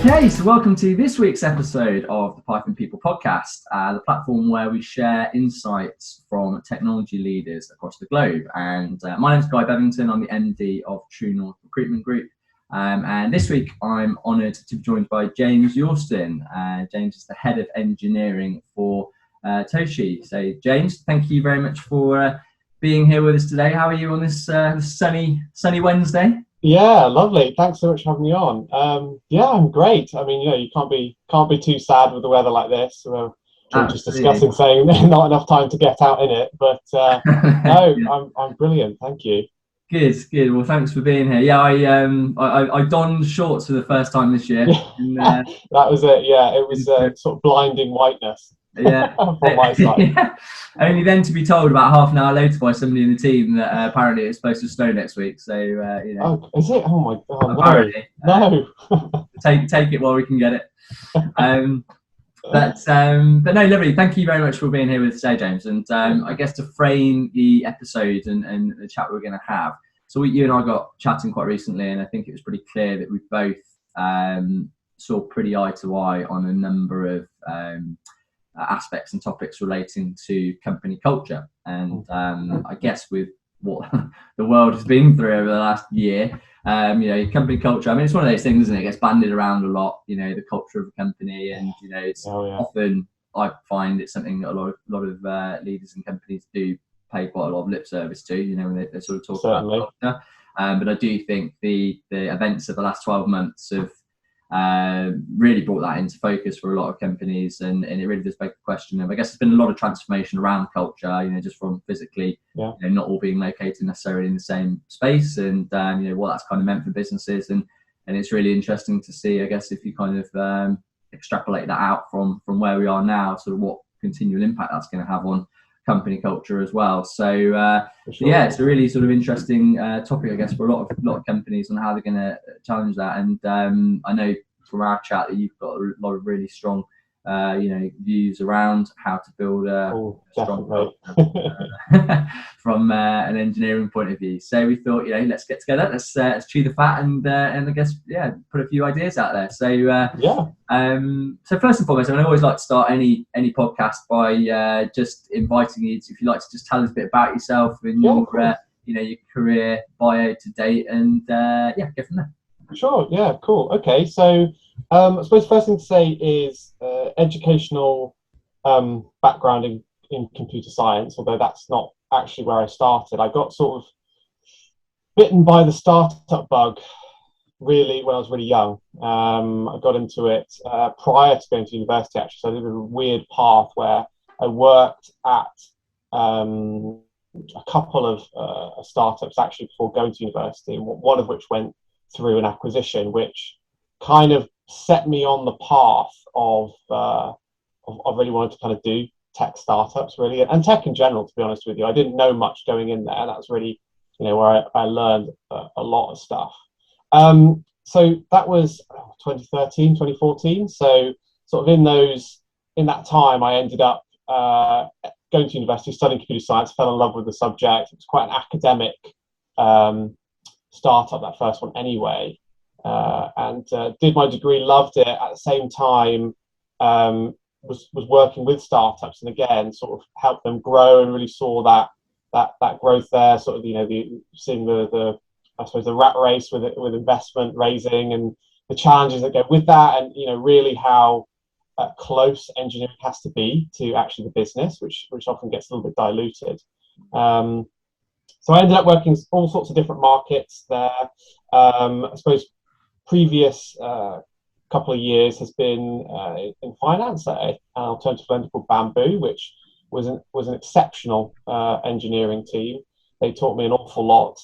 Okay, so welcome to this week's episode of the Python People podcast, the platform where we share insights from technology leaders across the globe. And my name is Guy Bevington. I'm the MD of True North Recruitment Group. And this week I'm honoured to be joined by James Yorston. James is the head of engineering for Toshi. So James, thank you very much for being here with us today. How are you on this sunny Wednesday? Yeah, lovely. Thanks so much for having me on. Yeah, I'm great. I mean, you can't be too sad with the weather like this. We're just discussing saying not enough time to get out in it, but no, yeah. I'm brilliant. Thank you. Good. Well, thanks for being here. Yeah, I donned shorts for the first time this year. And, that was it. Yeah, it was sort of blinding whiteness. Yeah, from my side. Yeah. Only then to be told about half an hour later by somebody in the team that apparently it's supposed to snow next week. So Oh, is it? Oh my god! Apparently, no. take it while we can get it. But no, lovely. Thank you very much for being here with us today, James. And I guess to frame the episode and the chat we're going to have. So you and I got chatting quite recently, and I think it was pretty clear that we both saw pretty eye to eye on a number of aspects and topics relating to company culture. And I guess with what the world has been through over the last year, company culture, I mean, it's one of those things, isn't it? It gets bandied around a lot, the culture of a company, and it's often, I find it's something that a lot of leaders and companies do pay quite a lot of lip service to, when they sort of talk about culture. But I do think the events of the last 12 months have really brought that into focus for a lot of companies, and it really does beg the question of, I guess there's been a lot of transformation around culture, just from physically, not all being located necessarily in the same space, and what that's kind of meant for businesses, and it's really interesting to see, I guess, if you kind of extrapolate that out from where we are now, sort of what continual impact that's going to have on company culture as well. So yeah, it's a really sort of interesting topic, I guess, for a lot of companies on how they're going to challenge that. And I know from our chat that you've got a lot of really strong views around how to build a strong culture from an engineering point of view. So we thought, let's get together, let's chew the fat, and I guess put a few ideas out there. So so first and foremost, I always like to start any podcast by just inviting you to, if you like to just tell us a bit about yourself and your career bio to date, and go from there. Sure. Yeah. Cool. Okay. So I suppose first thing to say is educational background in computer science, although that's not actually where I started. I got sort of bitten by the startup bug really when I was really young. I got into it prior to going to university, actually. So I did a weird path where I worked at a couple of startups actually before going to university, one of which went through an acquisition, which kind of set me on the path of really wanting to kind of do tech startups, really, and tech in general, to be honest with you. I didn't know much going in there. That's really, where I learned a lot of stuff. So that was 2013, 2014. So sort of in that time, I ended up going to university, studying computer science, fell in love with the subject. It was quite an academic startup, that first one anyway, and did my degree, loved it. At the same time, was working with startups, and again sort of helped them grow, and really saw that growth there. Sort of seeing the I suppose the rat race with investment raising and the challenges that go with that, and really how close engineering has to be to actually the business, which often gets a little bit diluted. So I ended up working all sorts of different markets there. I suppose previous couple of years has been in finance at an alternative lender called Bamboo, which was an exceptional engineering team. They taught me an awful lot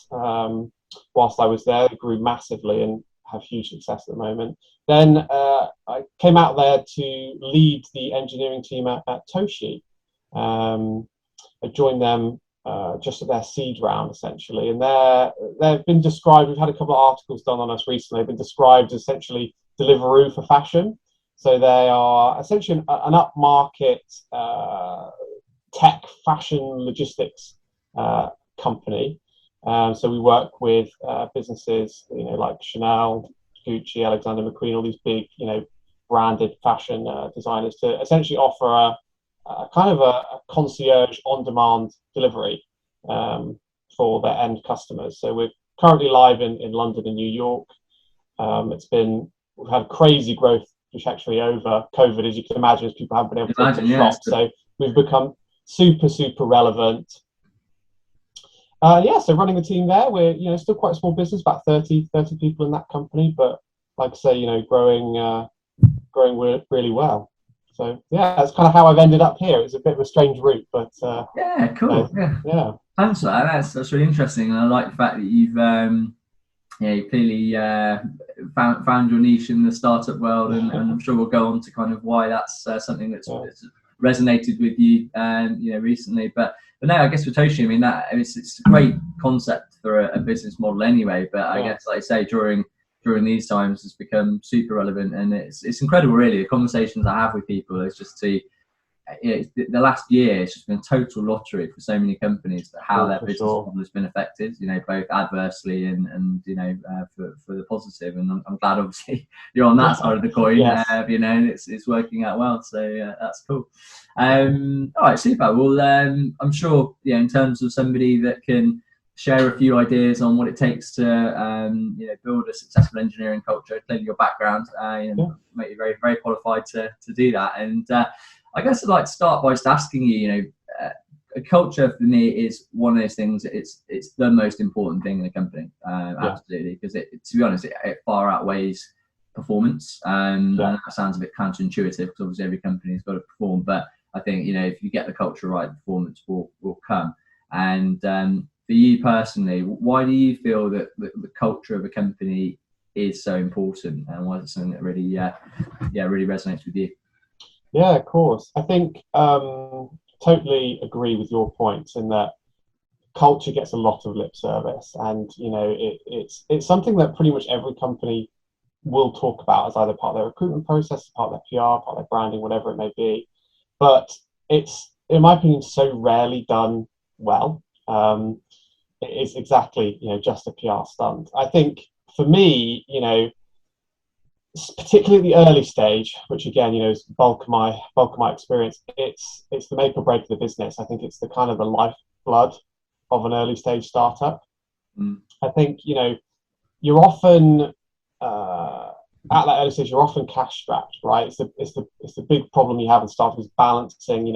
whilst I was there. They grew massively and have huge success at the moment. Then I came out there to lead the engineering team at Toshi. I joined them just at their seed round, essentially, and they've been described. We've had a couple of articles done on us recently. They've been described as essentially Deliveroo for fashion. So they are essentially an upmarket tech fashion logistics company. So we work with businesses, like Chanel, Gucci, Alexander McQueen, all these big, branded fashion designers, to essentially offer a kind of a concierge on-demand delivery for their end customers. So we're currently live in London and New York. We've had crazy growth trajectory over COVID, as you can imagine, as people haven't been able to shop. So we've become super, super relevant. So running the team there, we're still quite a small business, about 30 people in that company, but like I say, growing really well. So yeah, that's kind of how I've ended up here. It's a bit of a strange route, but yeah, cool. Yeah. Thanks for that. That's really interesting, and I like the fact that you've you clearly found your niche in the startup world, and I'm sure we'll go on to kind of why that's something that's resonated with you, recently. But no, I guess for Toshi, I mean, it's a great concept for a business model anyway. But I guess, like I say, during these times, it's become super relevant, and it's incredible, really. The conversations I have with people is just the last year, it's just been a total lottery for so many companies, but how their business model has been affected, both adversely and for the positive. And I'm glad, obviously, you're on that side of the coin. Yes. And it's working out well. So that's cool. All right, super. Well, I'm sure, in terms of somebody that can share a few ideas on what it takes to build a successful engineering culture, clearly your background make you very, very qualified to do that. And I guess I'd like to start by just asking you, a culture for me is one of those things. It's the most important thing in a company, absolutely, because to be honest, it far outweighs performance. And that sounds a bit counterintuitive, because obviously every company's got to perform. But I think if you get the culture right, performance will come. And for you personally, why do you feel that the culture of a company is so important, and why is it something that really really resonates with you? Yeah, of course. I think totally agree with your points in that culture gets a lot of lip service, and it's something that pretty much every company will talk about as either part of their recruitment process, part of their PR, part of their branding, whatever it may be. But it's, in my opinion, so rarely done well. It is exactly just a PR stunt. I think for me, particularly at the early stage, which again, is bulk of my experience, it's the make or break of the business. I think it's the kind of the lifeblood of an early stage startup. I think you're often at that early stage, you're often cash strapped, right? It's the big problem you have in startup, is balancing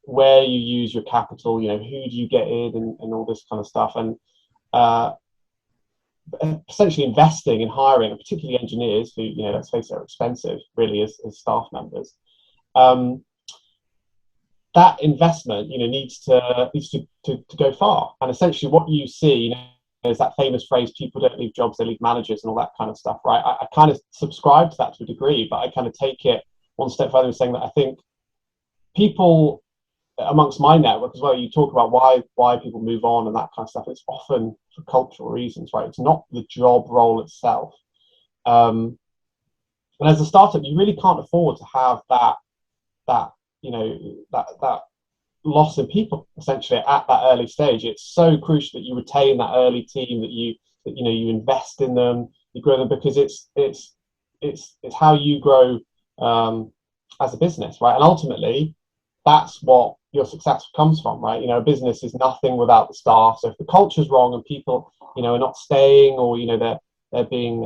where you use your capital, who do you get in, and all this kind of stuff, and essentially investing in hiring, and particularly engineers who, let's face it, are expensive really as staff members. That investment, needs to go far. And essentially what you see, is that famous phrase, people don't leave jobs, they leave managers, and all that kind of stuff, right? I kind of subscribe to that to a degree, but I kind of take it one step further, saying that I think people amongst my network as well, you talk about why people move on and that kind of stuff. It's often for cultural reasons, right? It's not the job role itself. And as a startup, you really can't afford to have that loss in people essentially at that early stage. It's so crucial that you retain that early team, that you invest in them, you grow them, because it's how you grow as a business, right? And ultimately, that's what your success comes from, right? A business is nothing without the staff. So if the culture's wrong and people, are not staying, or they're being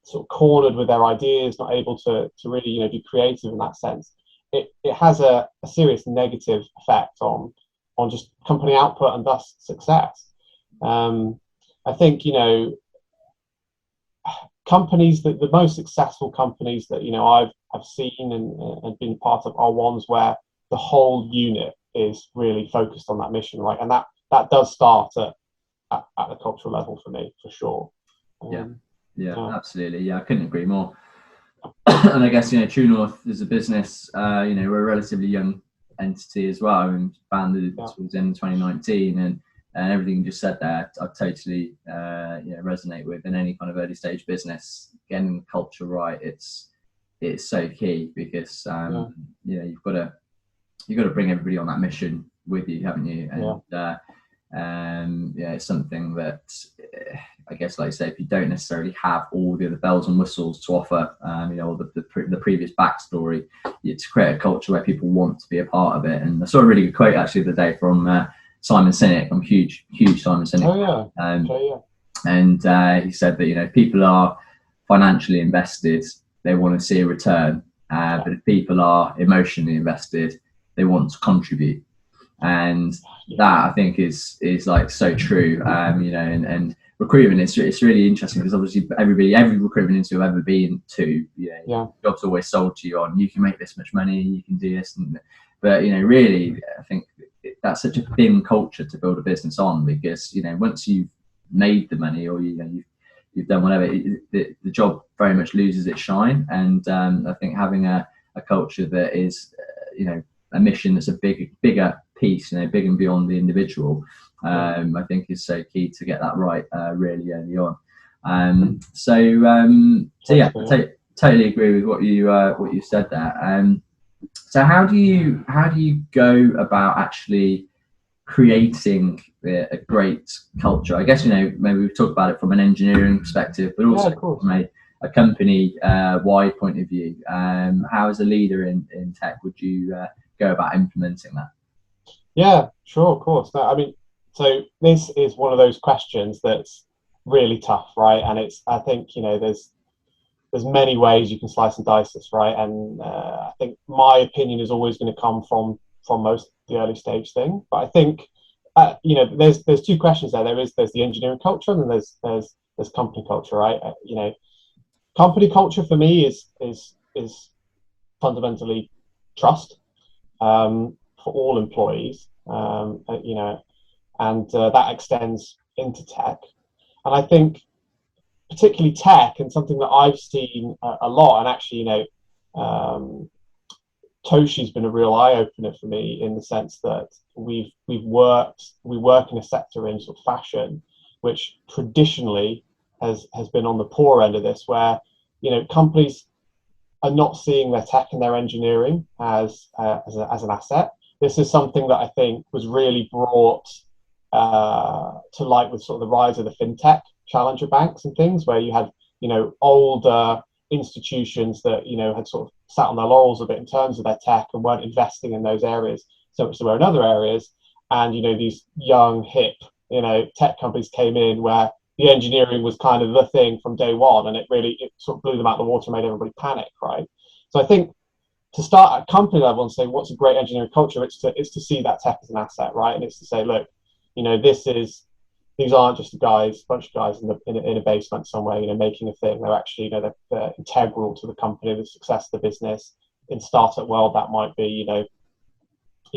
sort of cornered with their ideas, not able to really be creative in that sense, it has a serious negative effect on just company output and thus success. I think companies that the most successful companies that I've seen and been part of are ones where the whole unit is really focused on that mission, right? And that does start at the cultural level for me, for sure. Absolutely. Yeah, I couldn't agree more. And I guess True North is a business. We're a relatively young entity as well, and founded towards the end of 2019, and everything you just said there, I totally resonate with. In any kind of early stage business, getting the culture right, it's so key, because you've got to bring everybody on that mission with you, haven't you? And it's something that I guess, like I say, if you don't necessarily have all the other bells and whistles to offer, the previous backstory, to create a culture where people want to be a part of it. And I saw a really good quote actually the other day from Simon Sinek. I'm a huge Simon Sinek. And he said that, if people are financially invested, they want to see a return. But if people are emotionally invested, they want to contribute. And that, I think, is like so true. And recruitment, it's really interesting because obviously every recruitment interview I've ever been to, jobs always sold to you on, you can make this much money, you can do this, but really, I think that's such a thin culture to build a business on, because once you've made the money, or you've done whatever, the job very much loses its shine. And I think having a culture that is a mission that's a bigger piece, big and beyond the individual, I think is so key to get that right really early on. So yeah, I totally agree with what you said there. So how do you go about actually creating a great culture? I guess maybe we've talked about it from an engineering perspective, but also from a company wide point of view. How, as a leader in tech, would you go about implementing that? Yeah, sure, of course. No, I mean, so this is one of those questions that's really tough, right? And I think there's many ways you can slice and dice this, right? And I think my opinion is always going to come from most of the early stage thing. But I think there's two questions there. There's the engineering culture, and then there's company culture, right? Company culture for me is fundamentally trust for all employees, and that extends into tech. And I think particularly tech, and something that I've seen a lot, and actually, Toshi's been a real eye-opener for me, in the sense that we work in a sector in sort of fashion, which traditionally has been on the poor end of this, where companies are not seeing their tech and their engineering as an asset. This is something that I think was really brought to light with sort of the rise of the fintech challenger banks and things, where you had older institutions that had sort of sat on their laurels a bit in terms of their tech and weren't investing in those areas so much as they were in other areas. And these young hip tech companies came in where the engineering was kind of the thing from day one, and it sort of blew them out of the water and made everybody panic, right? So I think to start at company level and say what's a great engineering culture, it's to see that tech as an asset, right? And it's to say, look, these aren't just a bunch of guys in a basement somewhere, making a thing. They're actually, they're integral to the company, the success of the business. In startup world, that might be, a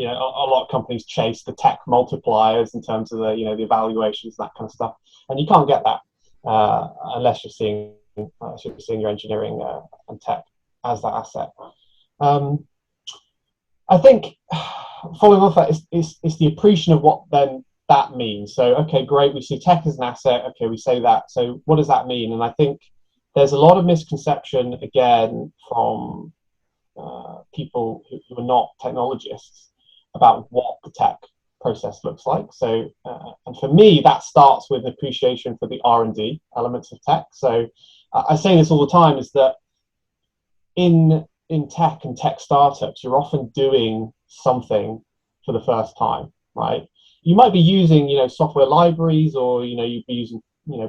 lot of companies chase the tech multipliers in terms of the evaluations, that kind of stuff, and you can't get that unless you're seeing your engineering and tech as that asset. I think following off that is the appreciation of what then that means. So, okay, great, we see tech as an asset. Okay, we say that. So what does that mean? And I think there's a lot of misconception, again, from people who are not technologists about what the tech process looks like. So, and for me, that starts with an appreciation for the R&D elements of tech. So I say this all the time, is that in tech and tech startups, you're often doing something for the first time, right? You might be using, software libraries, or, you'd be using,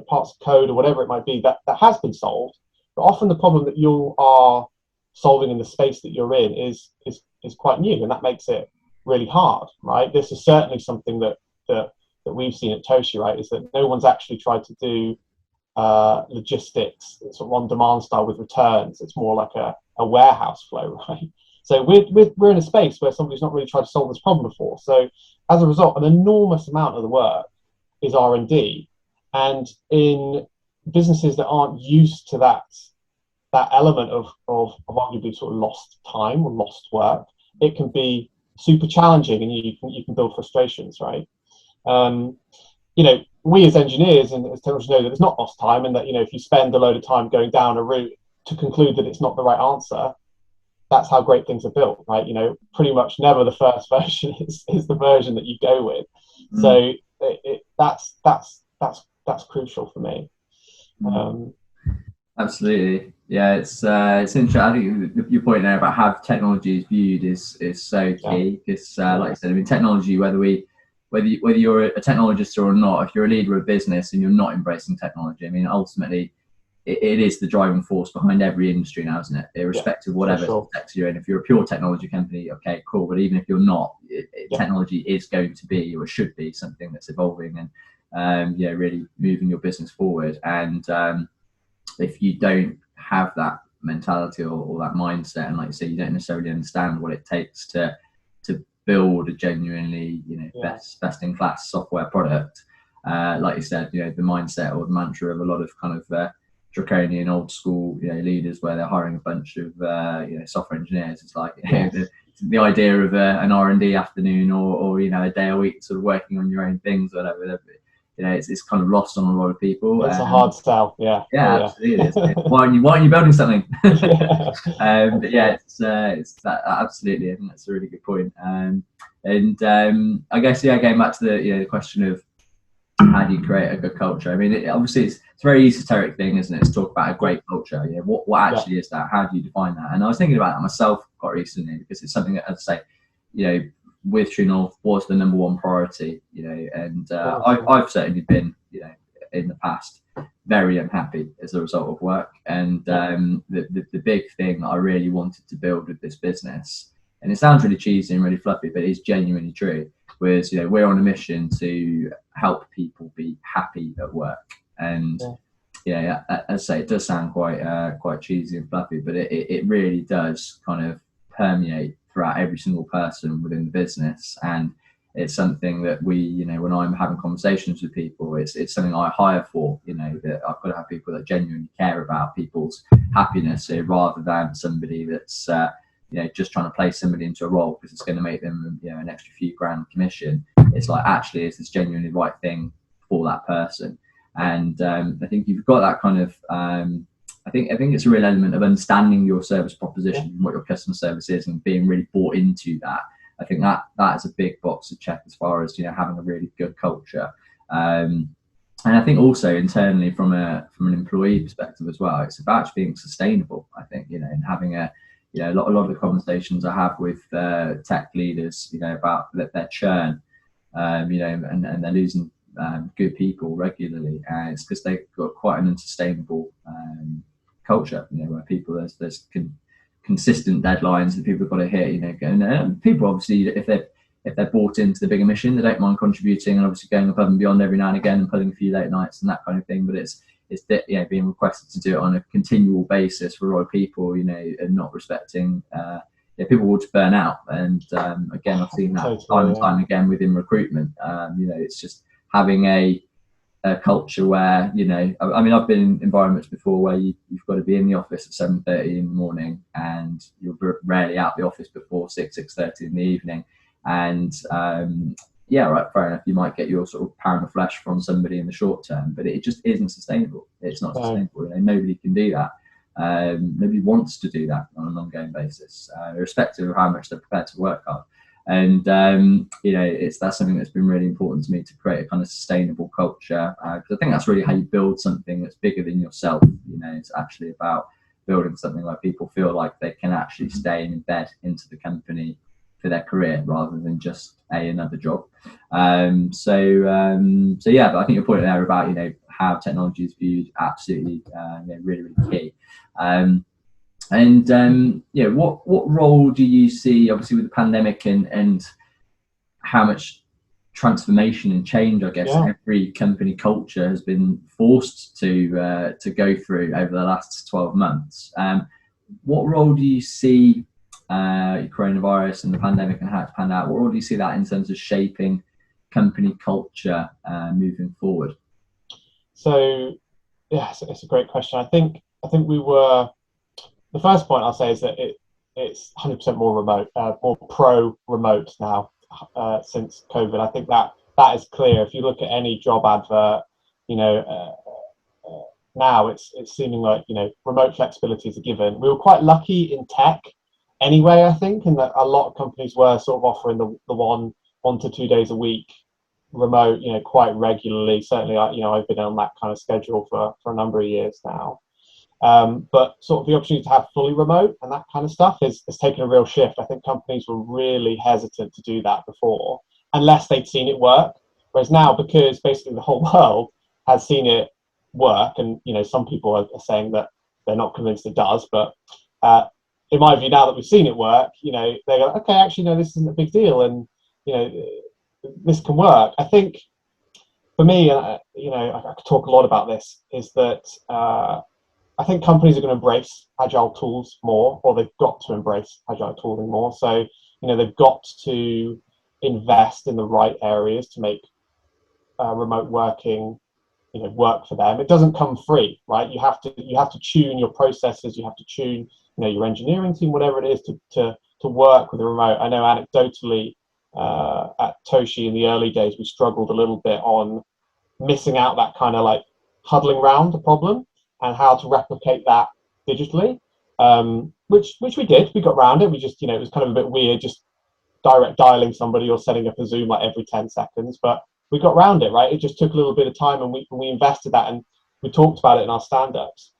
parts of code or whatever it might be that has been solved. But often the problem that you are solving in the space that you're in is quite new, and that makes it really hard, right? This is certainly something that we've seen at Toshi, right? Is that no one's actually tried to do logistics, sort of on-demand style with returns. It's more like a warehouse flow, right? So we're in a space where somebody's not really tried to solve this problem before. So as a result, an enormous amount of the work is R&D, and in businesses that aren't used to that element of arguably sort of lost time or lost work, it can be super challenging, and you can build frustrations, right? We as engineers and as technologists know that it's not lost time, and that if you spend a load of time going down a route to conclude that it's not the right answer, that's how great things are built, right? Pretty much never the first version is the version that you go with. So that's crucial for me. Absolutely. Yeah, it's interesting. I think your point there about how technology is viewed is so key. Because, like I said, I mean, technology, whether you're a technologist or not, if you're a leader of business and you're not embracing technology, I mean, ultimately, it is the driving force behind every industry now, isn't it? Irrespective of whatever sector you're in. If you're a pure technology company, okay, cool. But even if you're not, technology is going to be, or should be, something that's evolving and really moving your business forward. And if you don't have that mentality or that mindset, and like you say, you don't necessarily understand what it takes to build a genuinely best in class software product, like you said, the mindset or the mantra of a lot of kind of draconian old school leaders where they're hiring a bunch of software engineers. It's like the idea of an R&D afternoon or a day a week sort of working on your own things or whatever. It's kind of lost on a lot of people. It's a hard sell. Yeah, absolutely. Why aren't you building something? But it's that absolutely. I think that's a really good point. I guess going back to the question of how do you create a good culture? I mean, obviously it's a very esoteric thing, isn't it? To talk about a great culture. What actually is that? How do you define that? And I was thinking about that myself quite recently because it's something that, as I say, with True North was the number one priority, and I've certainly been, in the past, very unhappy as a result of work. And the big thing that I really wanted to build with this business, and it sounds really cheesy and really fluffy, but it's genuinely true, was, we're on a mission to help people be happy at work. And as I say, it does sound quite cheesy and fluffy, but it really does kind of permeate throughout every single person within the business. And it's something that we, when I'm having conversations with people, it's something I hire for, that I've got to have people that genuinely care about people's happiness here, rather than somebody that's, just trying to place somebody into a role because it's going to make them, an extra few grand commission. It's like, actually, is this genuinely the right thing for that person? And I think you've got that kind of, I think it's a real element of understanding your service proposition and what your customer service is, and being really bought into that. I think that is a big box to check as far as having a really good culture. And I think also internally from an employee perspective as well, it's about being sustainable. I think and having a lot of the conversations I have with tech leaders about their churn, and they're losing good people regularly, and it's because they've got quite an unsustainable culture, where people there's consistent deadlines that people have got to hit, and people obviously, if they're bought into the bigger mission, they don't mind contributing and obviously going above and beyond every now and again and pulling a few late nights and that kind of thing. But it's being requested to do it on a continual basis for a lot of people, and not respecting. People will just burn out, and again, I've seen that time and time again within recruitment. It's just having a culture where, I mean, I've been in environments before where you've got to be in the office at 7:30 in the morning, and you're rarely out the office before 6:30 in the evening. And right, fair enough, you might get your sort of pound of flesh from somebody in the short term, but it just isn't sustainable. It's not sustainable. Nobody can do that. Nobody wants to do that on an ongoing basis, irrespective of how much they're prepared to work hard. And that's something that's been really important to me, to create a kind of sustainable culture, because I think that's really how you build something that's bigger than yourself. It's actually about building something where people feel like they can actually stay and embed into the company for their career, rather than just another job. But I think your point there about how technology is viewed, absolutely really, really key. What role do you see, obviously, with the pandemic and how much transformation and change, I guess, every company culture has been forced to go through over the last 12 months? What role do you see coronavirus and the pandemic and how it's panned out? What role do you see that in terms of shaping company culture moving forward? So, it's a great question. I think we were. The first point I'll say is that it's 100% more remote, more pro-remote now since COVID. I think that is clear. If you look at any job advert, now it's seeming like remote flexibility is a given. We were quite lucky in tech anyway, I think, in that a lot of companies were sort of offering the 1 to 2 days a week remote, quite regularly. Certainly, I've been on that kind of schedule for a number of years now. But sort of the opportunity to have fully remote and that kind of stuff has taken a real shift. I think companies were really hesitant to do that before, unless they'd seen it work. Whereas now, because basically the whole world has seen it work, and some people are saying that they're not convinced it does, but in my view, now that we've seen it work, they go, okay, actually, no, this isn't a big deal, and this can work. I think for me, I could talk a lot about this, is that I think companies are going to embrace agile tools more, or they've got to embrace agile tooling more. So, they've got to invest in the right areas to make remote working, work for them. It doesn't come free, right? You have to tune your processes. You have to tune, your engineering team, whatever it is, to work with the remote. I know anecdotally at Toshi in the early days, we struggled a little bit on missing out that kind of like huddling round the problem and how to replicate that digitally, which we did. We got around it. We just, it was kind of a bit weird just direct dialing somebody or setting up a Zoom like every 10 seconds, but we got around it, right? It just took a little bit of time, and we invested that, and we talked about it in our stand-ups.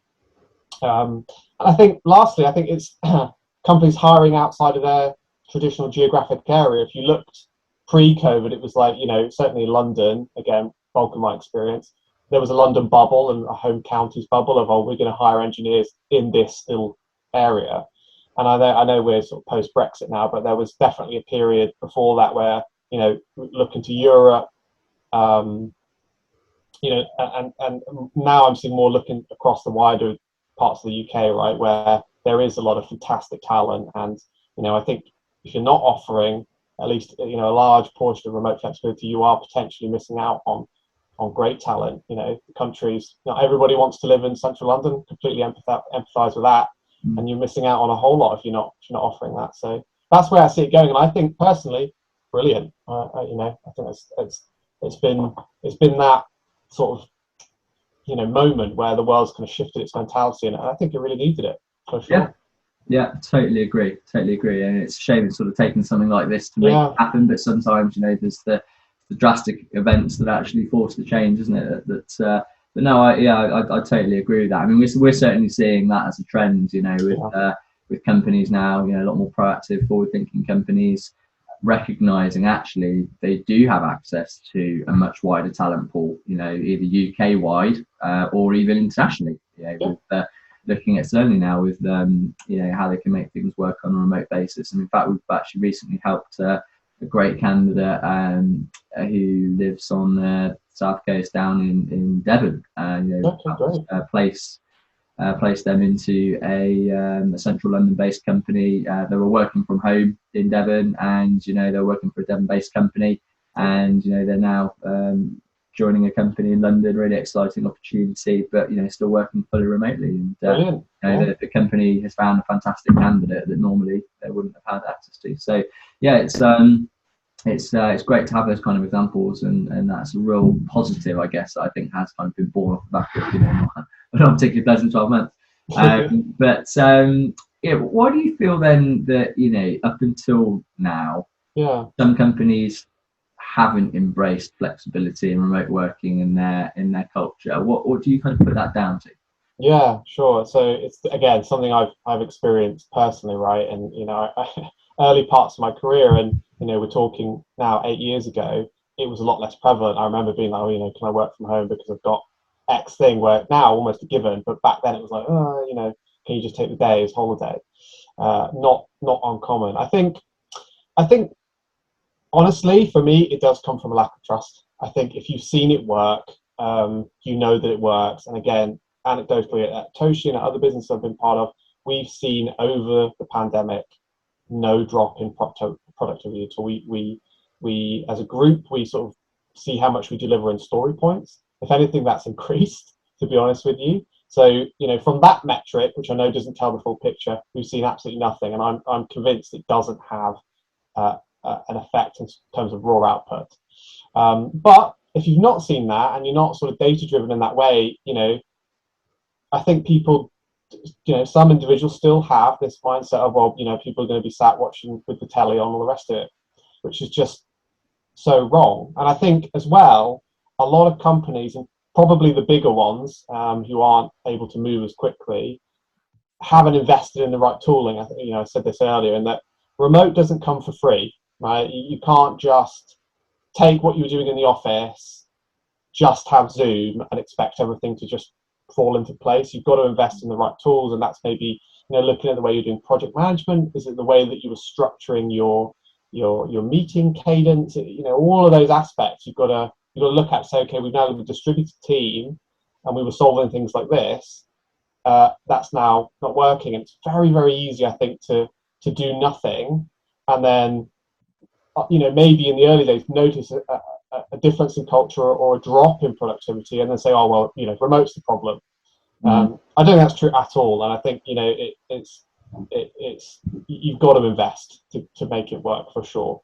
And I think lastly, I think it's companies hiring outside of their traditional geographic area. If you looked pre-COVID, it was like, certainly London, again, bulk of my experience, there was a London bubble and a home counties bubble of, we're going to hire engineers in this still area. And I know we're sort of post-Brexit now, but there was definitely a period before that where, looking to Europe, and now I'm seeing more looking across the wider parts of the UK, right, where there is a lot of fantastic talent. And, I think if you're not offering at least, a large portion of remote flexibility, you are potentially missing out on great talent. The countries, not everybody wants to live in central London, completely empathize with that. And you're missing out on a whole lot if you're not offering that. So that's where I see it going. And I think personally, brilliant. I think it's been that sort of, moment where the world's kind of shifted its mentality, and I think it really needed it, for sure. Yeah, totally agree. And it's a shame it's sort of taken something like this to make it happen, but sometimes, there's the drastic events that actually force the change, isn't it? But no, I totally agree with that. I mean, we're certainly seeing that as a trend, with companies now, a lot more proactive, forward-thinking companies, recognizing actually they do have access to a much wider talent pool, either UK wide or even internationally. With looking at certainly now with how they can make things work on a remote basis. And in fact, we've actually recently helped a great candidate who lives on the south coast down in Devon. Place them into a central London-based company. They were working from home in Devon, and they're working for a Devon-based company, and they're now joining a company in London. Really exciting opportunity, but still working fully remotely. And the company has found a fantastic candidate that normally they wouldn't have had access to. So it's great to have those kind of examples, and that's a real positive, I guess, I think has kind of been born off the back of not particularly pleasant 12 months. But why do you feel then that up until now, some companies haven't embraced flexibility and remote working in their culture? What do you kind of put that down to? Yeah, sure. So it's again something I've experienced personally, right? And early parts of my career, and we're talking now 8 years ago, it was a lot less prevalent. I remember being like, can I work from home because I've got X thing, where now almost a given, but back then it was like, can you just take the day as holiday? Not uncommon. I think honestly, for me, it does come from a lack of trust. I think if you've seen it work, you know that it works. And again, anecdotally at Toshi and at other businesses I've been part of, we've seen over the pandemic no drop in productivity at all. We as a group, we sort of see how much we deliver in story points. If anything, that's increased, to be honest with you. So, from that metric, which I know doesn't tell the full picture, we've seen absolutely nothing. And I'm convinced it doesn't have an effect in terms of raw output. But if you've not seen that, and you're not sort of data driven in that way, I think people, some individuals still have this mindset of, well, people are going to be sat watching with the telly on, all the rest of it, which is just so wrong. And I think as well, a lot of companies, and probably the bigger ones who aren't able to move as quickly, haven't invested in the right tooling. I think, I said this earlier, and that remote doesn't come for free, right? You can't just take what you were doing in the office, just have Zoom and expect everything to just fall into place. You've got to invest in the right tools, and that's maybe looking at the way you're doing project management. Is it the way that you were structuring your meeting cadence? All of those aspects you've got to look at. Say, okay, we've now got a distributed team, and we were solving things like this. That's now not working, and it's very, very easy, I think, to do nothing, and then maybe in the early days notice a difference in culture or a drop in productivity, and then say, oh well, remote's the problem. I don't think that's true at all, and I think it's you've got to invest to make it work for sure.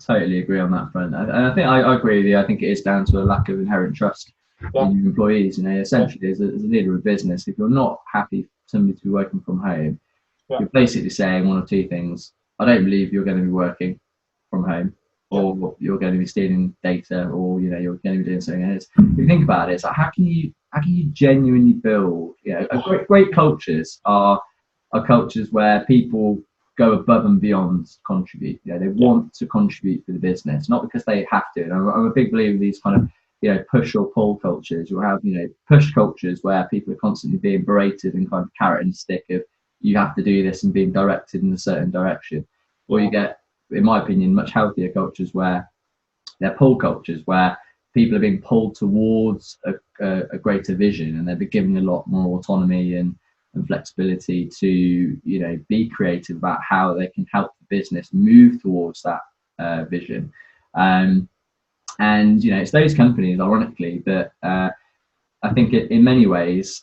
Totally agree on that front. And I think I agree with you. I think it is down to a lack of inherent trust in your employees. Essentially, as a leader of business, if you're not happy for somebody to be working from home, you're basically saying one of two things: I don't believe you're going to be working from home, or you're going to be stealing data, or you're going to be doing something else. If you think about it, it's like how can you genuinely build? Great cultures are cultures where people go above and beyond to contribute. They want to contribute to the business, not because they have to. And I'm a big believer in these kind of push or pull cultures. You'll have push cultures where people are constantly being berated and kind of carrot and stick of you have to do this and being directed in a certain direction. Or you get, in my opinion, much healthier cultures where they're pull cultures, where people are being pulled towards a greater vision, and they're given a lot more autonomy and flexibility to be creative about how they can help the business move towards that vision. And it's those companies, ironically, that I think in many ways,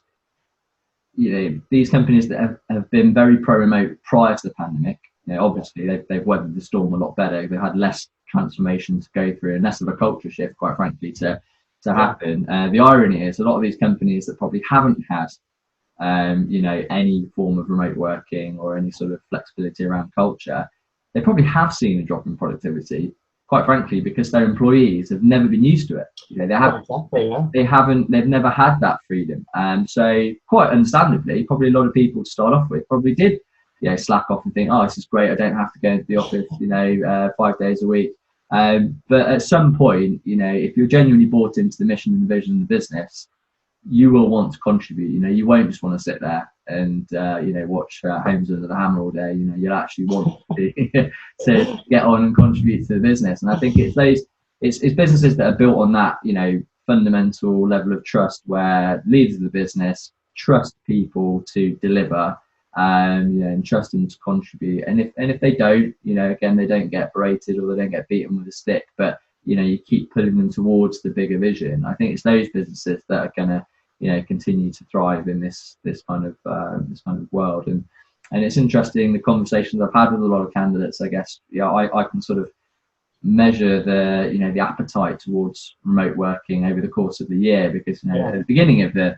these companies that have been very pro-remote prior to the pandemic, obviously they've weathered the storm a lot better. They've had less transformation to go through and less of a culture shift, quite frankly, to happen. The irony is a lot of these companies that probably haven't had any form of remote working or any sort of flexibility around culture, they probably have seen a drop in productivity, quite frankly, because their employees have never been used to it. They've never had that freedom. So quite understandably, probably a lot of people to start off with probably did slack off and think, oh, this is great, I don't have to go into the office 5 days a week. But at some point, if you're genuinely bought into the mission and the vision of the business, you will want to contribute. You won't just want to sit there and watch Homes Under the Hammer all day. You'll actually want to get on and contribute to the business. And I think it's businesses that are built on that fundamental level of trust, where leaders of the business trust people to deliver and trust them to contribute. And if they don't, again, they don't get berated or they don't get beaten with a stick, but you keep pulling them towards the bigger vision. I think it's those businesses that are going to continue to thrive in this kind of world. And it's interesting, the conversations I've had with a lot of candidates, I guess I can sort of measure the appetite towards remote working over the course of the year, because at the beginning of the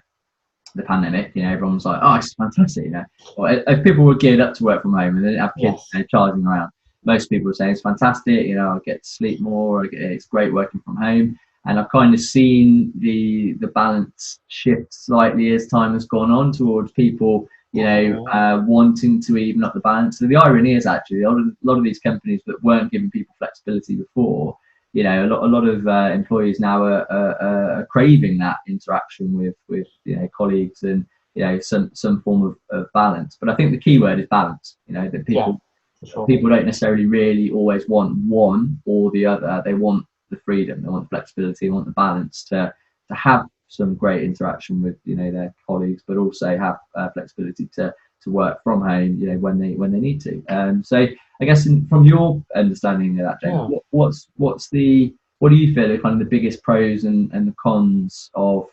pandemic, everyone was like, oh, it's fantastic, or if people were geared up to work from home and they didn't have kids charging around, most people were saying it's fantastic, I get to sleep more, it's great working from home. And I've kind of seen the balance shift slightly as time has gone on towards people wanting to even up the balance. So the irony is actually a lot of these companies that weren't giving people flexibility before, a lot of employees now are craving that interaction with colleagues and some form of balance. But I think the key word is balance. That people don't necessarily really always want one or the other. They want the freedom, they want the flexibility, they want the balance to have some great interaction with their colleagues, but also have flexibility to work from home when they need to. So I guess from your understanding of that, James, what do you feel are kind of the biggest pros and the cons of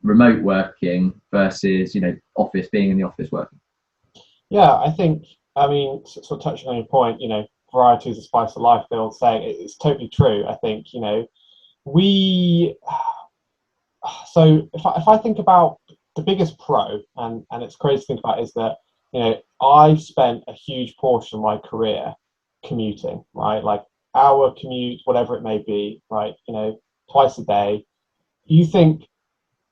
remote working versus office, being in the office working? I think, sort of touching on your point, variety is the spice of life, the old saying. It's totally true. I think so if I think about the biggest pro, and it's crazy to think about, is that I've spent a huge portion of my career commuting, right? Like hour commute, whatever it may be, right? Twice a day. You think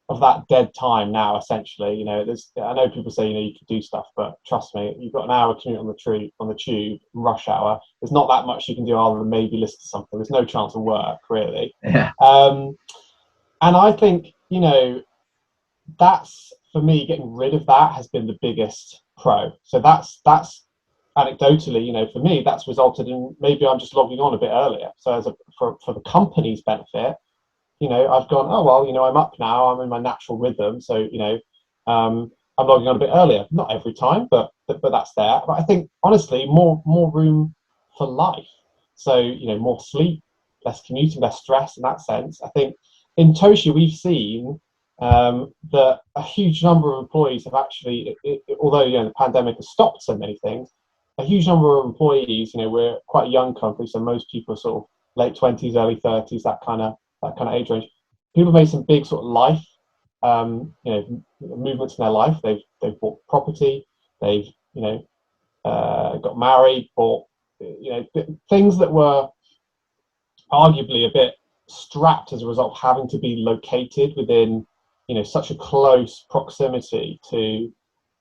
of that dead time now, essentially. I know people say, you can do stuff, but trust me, you've got an hour commute on the tube, rush hour. There's not that much you can do other than maybe listen to something. There's no chance of work, really. Yeah. And I think, that's, for me, getting rid of that has been the biggest pro. So that's anecdotally, for me, that's resulted in maybe I'm just logging on a bit earlier. So for the company's benefit, I've gone, oh, well, I'm up now, I'm in my natural rhythm. So, I'm logging on a bit earlier. Not every time, but that's there. But I think, honestly, more room for life. So, more sleep, less commuting, less stress in that sense. I think in Tosha, we've seen that a huge number of employees have actually, although, the pandemic has stopped so many things, a huge number of employees, we're quite a young company, so most people are sort of late 20s, early 30s, that kind of age range. People have made some big sort of life, movements in their life. They've bought property, they've, got married, bought, things that were arguably a bit strapped as a result of having to be located within, such a close proximity to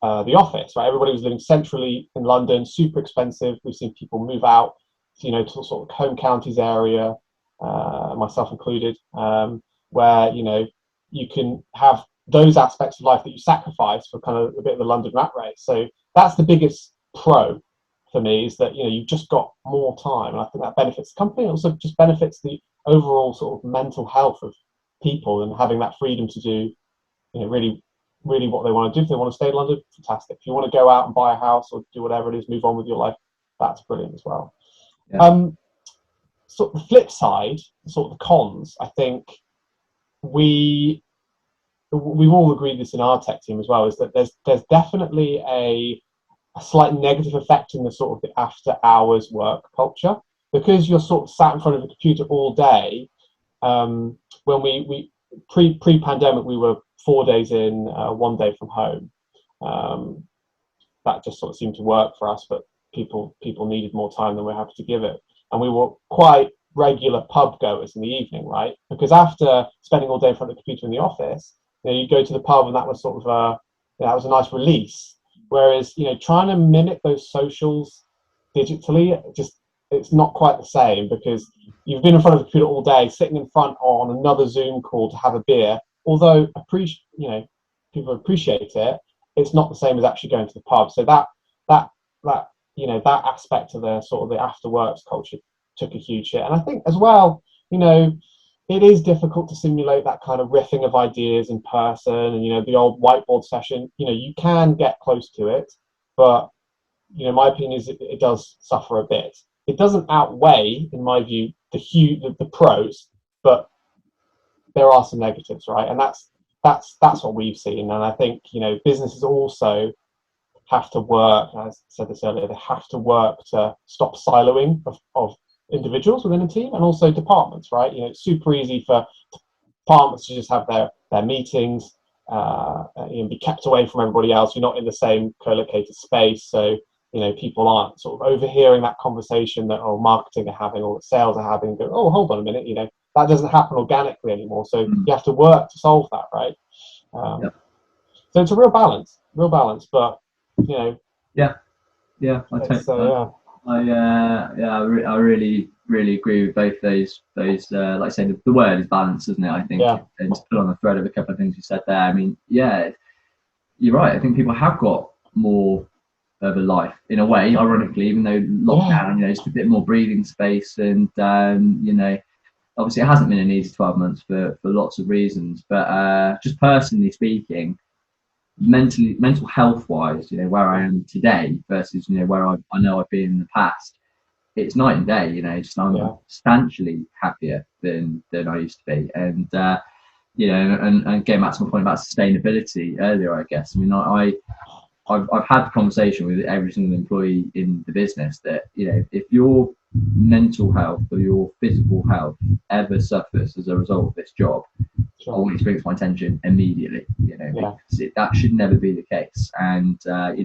the office, right? Everybody was living centrally in London, super expensive. We've seen people move out, to sort of home counties area, myself included, where you can have those aspects of life that you sacrifice for kind of a bit of the London rat race. So that's the biggest pro for me, is that you've just got more time, and I think that benefits the company. It also just benefits the overall sort of mental health of people, and having that freedom to do really what they want to do. If they want to stay in London, fantastic. If you want to go out and buy a house or do whatever it is, move on with your life, that's brilliant as well. Yeah. Sort of the flip side, sort of the cons, I think we've all agreed this in our tech team as well, is that there's definitely a slight negative effect in the sort of the after hours work culture, because you're sort of sat in front of a computer all day. When we pre-pandemic, we were 4 days in, 1 day from home. That just sort of seemed to work for us, but people needed more time than we're happy to give it. And we were quite regular pub goers in the evening, right? Because after spending all day in front of the computer in the office, you go to the pub, and that was sort of that was a nice release. Whereas, trying to mimic those socials digitally, it's not quite the same, because you've been in front of the computer all day, sitting in front on another Zoom call to have a beer. Although people appreciate it, it's not the same as actually going to the pub. So that aspect of the sort of the after works culture took a huge hit. And I think as well, it is difficult to simulate that kind of riffing of ideas in person, and the old whiteboard session. You can get close to it, but my opinion is it does suffer a bit. It doesn't outweigh, in my view, the pros, but there are some negatives, right? And that's what we've seen. And I think businesses also have to work, as I said this earlier, they have to work to stop siloing of individuals within a team, and also departments, right? It's super easy for departments to just have their meetings, be kept away from everybody else. You're not in the same co-located space, so people aren't sort of overhearing that conversation that marketing are having or that sales are having. Go, oh, hold on a minute, that doesn't happen organically anymore. So you have to work to solve that, right? So it's a real balance, but I really agree with both those. Like I say, the word is balance, isn't it? I think, and to put on the thread of a couple of things you said there. I mean, you're right. I think people have got more of a life in a way, ironically, even though lockdown, just a bit more breathing space, and obviously it hasn't been an easy 12 months for lots of reasons, but just personally speaking, mental health wise, where I am today versus where I know I've been in the past, it's night and day. Just I'm substantially happier than I used to be, and and getting back to my point about sustainability earlier, I guess. I mean, I've had the conversation with every single employee in the business that if your mental health or your physical health ever suffers as a result of this job, I want you to bring it to my attention immediately. Because that should never be the case. And I've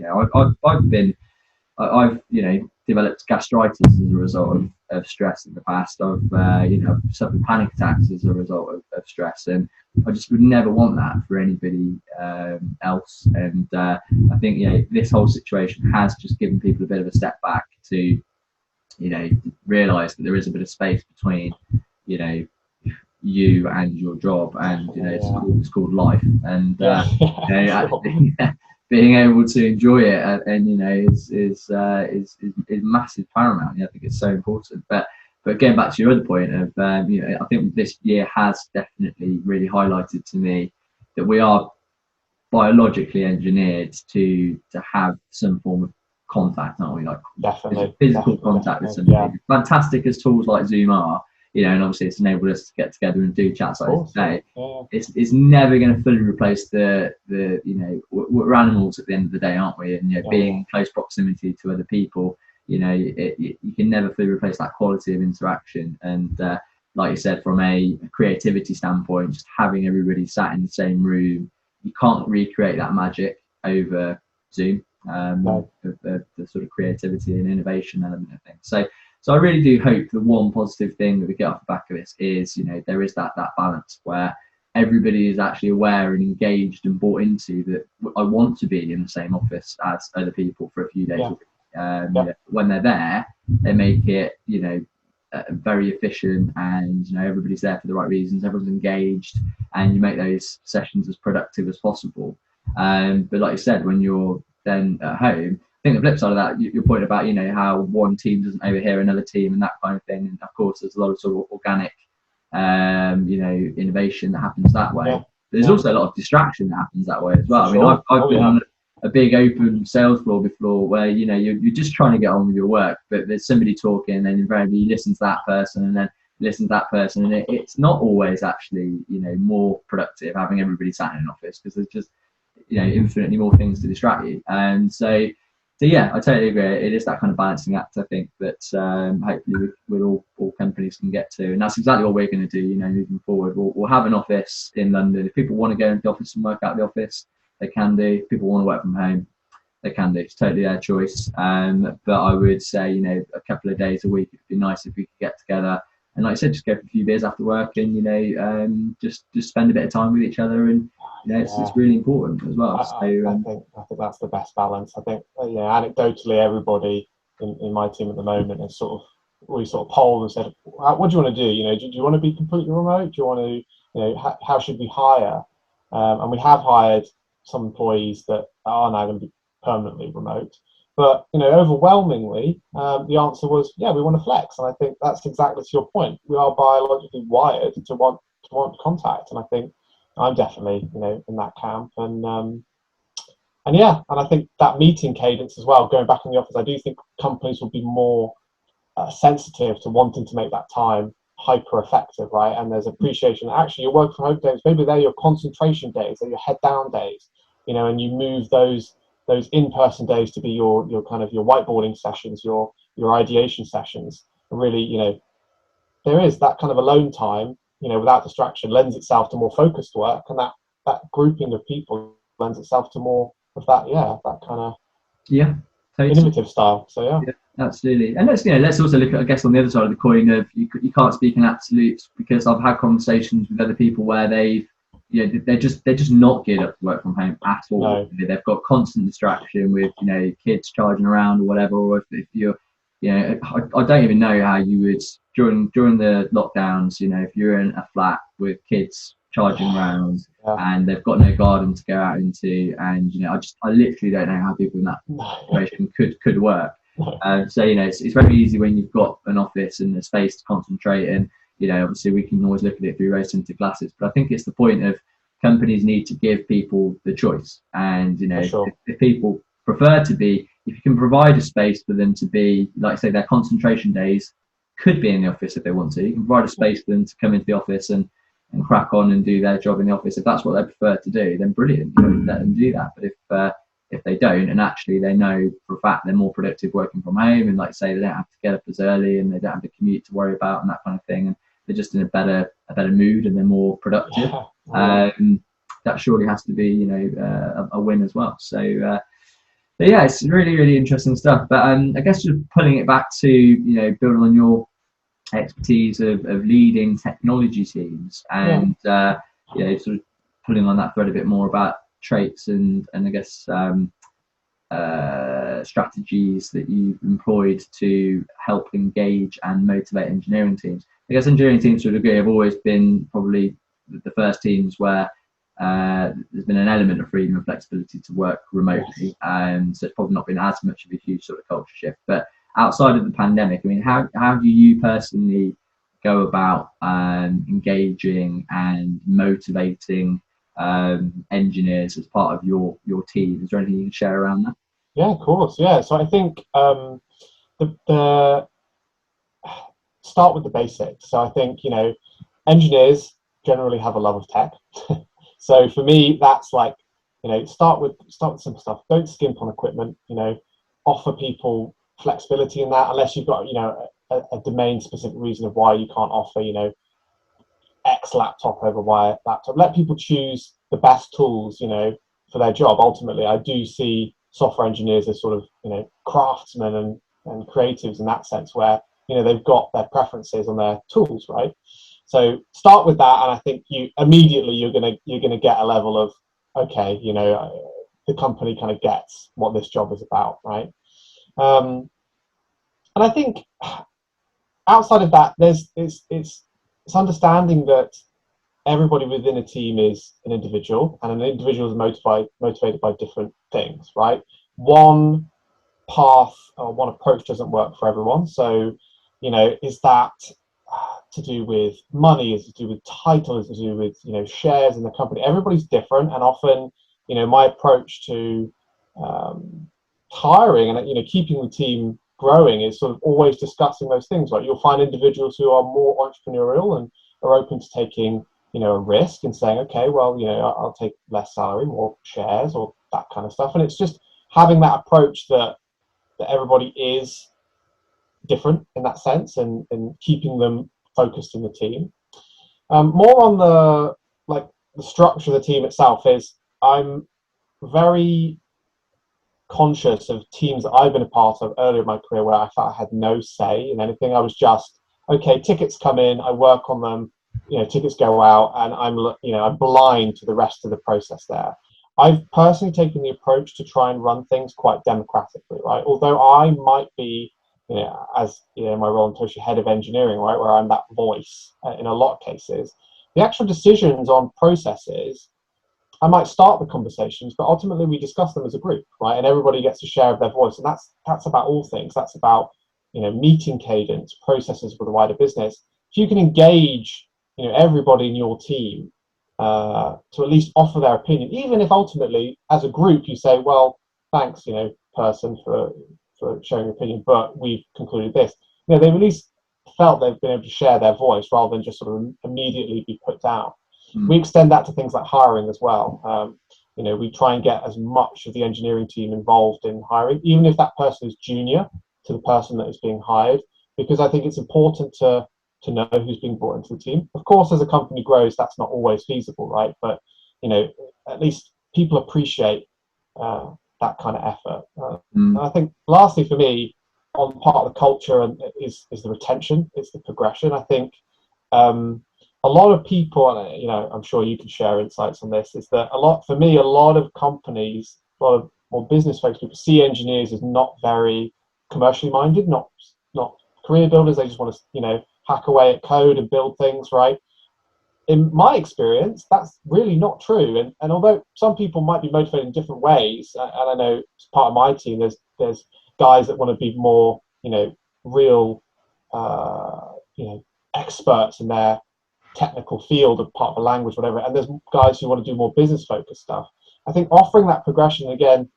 developed gastritis as a result of stress in the past. I've suffered panic attacks as a result of stress, and I just would never want that for anybody else. And I think this whole situation has just given people a bit of a step back to realise that there is a bit of space between you and your job, and it's called life, and actually, being able to enjoy it is massive paramount. I think it's so important. But getting back to your other point of I think this year has definitely really highlighted to me that we are biologically engineered to have some form of contact, aren't we? Like physical contact with somebody. Yeah. Fantastic as tools like Zoom are, and obviously it's enabled us to get together and do chats like this today. Yeah. It's never going to fully replace the we're animals at the end of the day, aren't we? And being in close proximity to other people, you can never fully replace that quality of interaction. And like you said, from a creativity standpoint, just having everybody sat in the same room, you can't recreate that magic over Zoom. The sort of creativity and innovation element of things. So I really do hope the one positive thing that we get off the back of this is, there is that balance where everybody is actually aware and engaged and bought into that. I want to be in the same office as other people for a few days. When they're there, they make it, very efficient, and everybody's there for the right reasons. Everyone's engaged, and you make those sessions as productive as possible. But like you said, when you're then at home, I think the flip side of that, your point about how one team doesn't overhear another team and that kind of thing, and of course there's a lot of sort of organic innovation that happens that way. But there's also a lot of distraction that happens that way as well. I mean, I've been on a big open sales floor before where you're just trying to get on with your work, but there's somebody talking, and then invariably you listen to that person and then listen to that person, and it's not always actually more productive having everybody sat in an office, because there's just infinitely more things to distract you. And so yeah, I totally agree. It is that kind of balancing act, I think, that hopefully with all companies can get to, and that's exactly what we're going to do. Moving forward, we'll have an office in London. If people want to go into the office and work out of the office, they can do. If people want to work from home, they can do. It's totally their choice. But I would say, a couple of days a week, it'd be nice if we could get together. And like I said, just go for a few beers after work, and just spend a bit of time with each other, and it's really important as well. I think that's the best balance. I think anecdotally, everybody in my team at the moment has we polled and said, what do you want to do? Do you want to be completely remote? Do you want to, how should we hire? And we have hired some employees that are now going to be permanently remote. But overwhelmingly, the answer was, we want to flex, and I think that's exactly to your point. We are biologically wired to want contact, and I think I'm definitely in that camp. And I think that meeting cadence as well, going back in the office, I do think companies will be more sensitive to wanting to make that time hyper effective, right? And there's appreciation. Actually, your work from home days, maybe they're your concentration days, they're your head down days, and you move those in-person days to be your kind of your whiteboarding sessions, your ideation sessions. And really, there is that kind of alone time, without distraction, lends itself to more focused work, and that grouping of people lends itself to more of that kind of innovative style. So absolutely. And let's also look at, I guess, on the other side of the coin of you can't speak in absolutes, because I've had conversations with other people where they're just not geared up to work from home at all. No. They've got constant distraction with kids charging around or whatever. Or if you're I don't even know how you would during the lockdowns. If you're in a flat with kids charging around and they've got no garden to go out into, and I literally don't know how people in that situation could work. So it's very easy when you've got an office and a space to concentrate, and obviously we can always look at it through rose-tinted glasses, but I think it's the point of companies need to give people the choice. And if people prefer to be, if you can provide a space for them to be, like say, their concentration days could be in the office if they want to. You can provide a space for them to come into the office and crack on and do their job in the office. If that's what they prefer to do, then brilliant, let them do that. But if they don't, and actually they know for a fact they're more productive working from home, and like say they don't have to get up as early and they don't have to commute to worry about and that kind of thing, and they're just in a better mood and they're more productive, that surely has to be a win as well. So But yeah, it's really, really interesting stuff. But I guess just pulling it back to, building on your expertise of leading technology teams and, sort of pulling on that thread a bit more about traits and I guess strategies that you've employed to help engage and motivate engineering teams. I guess engineering teams, to a degree, have always been probably the first teams where there's been an element of freedom and flexibility to work remotely, and so it's probably not been as much of a huge sort of culture shift. But outside of the pandemic, I mean, how do you personally go about engaging and motivating engineers as part of your team? Is there anything you can share around that? Yeah, of course. Yeah, so I think the start with the basics. So I think engineers generally have a love of tech. So for me, that's like start with simple stuff. Don't skimp on equipment. Offer people flexibility in that, unless you've got a domain specific reason of why you can't offer X laptop over Y laptop. Let people choose the best tools for their job. Ultimately, I do see software engineers as sort of craftsmen and creatives in that sense, where they've got their preferences on their tools, right? So start with that, and I think you're gonna get a level of okay, the company kind of gets what this job is about, right? And I think outside of that, it's understanding that everybody within a team is an individual, and an individual is motivated by different things, right? One path or one approach doesn't work for everyone. So, is that to do with money? Is it to do with title? Is it to do with shares in the company? Everybody's different, and often, my approach to hiring and keeping the team growing is sort of always discussing those things. Right? You'll find individuals who are more entrepreneurial and are open to taking a risk and saying, okay, well, I'll take less salary, more shares, or that kind of stuff. And it's just having that approach that everybody is different in that sense, and keeping them focused in the team. More on the structure of the team itself is I'm very conscious of teams that I've been a part of earlier in my career where I felt I had no say in anything. I was just, okay, tickets come in, I work on them, tickets go out, and I'm blind to the rest of the process there. I've personally taken the approach to try and run things quite democratically, right? Although I might be, as my role in Toshi, head of engineering, right, where I'm that voice in a lot of cases, the actual decisions on processes, I might start the conversations, but ultimately we discuss them as a group, right? And everybody gets a share of their voice, and that's about all things. That's about meeting cadence, processes for the wider business. If you can engage everybody in your team to at least offer their opinion, even if ultimately as a group you say, well, thanks, person for sharing your opinion, but we've concluded this. They've at least felt they've been able to share their voice rather than just sort of immediately be put down. We extend that to things like hiring as well. We try and get as much of the engineering team involved in hiring, even if that person is junior to the person that is being hired, because I think it's important to know who's being brought into the team. Of course, as a company grows, that's not always feasible, right? But at least people appreciate that kind of effort. And I think lastly for me, on part of the culture is the retention, it's the progression. I think a lot of people, and I'm sure you can share insights on this, is that a lot of companies, a lot of more business folks, people see engineers as not very commercially minded, not career builders. They just want to hack away at code and build things, right? In my experience, that's really not true. And although some people might be motivated in different ways, and I know as part of my team, there's guys that want to be more, real, experts in their technical field of part of a language, whatever. And there's guys who want to do more business focused stuff. I think offering that progression again,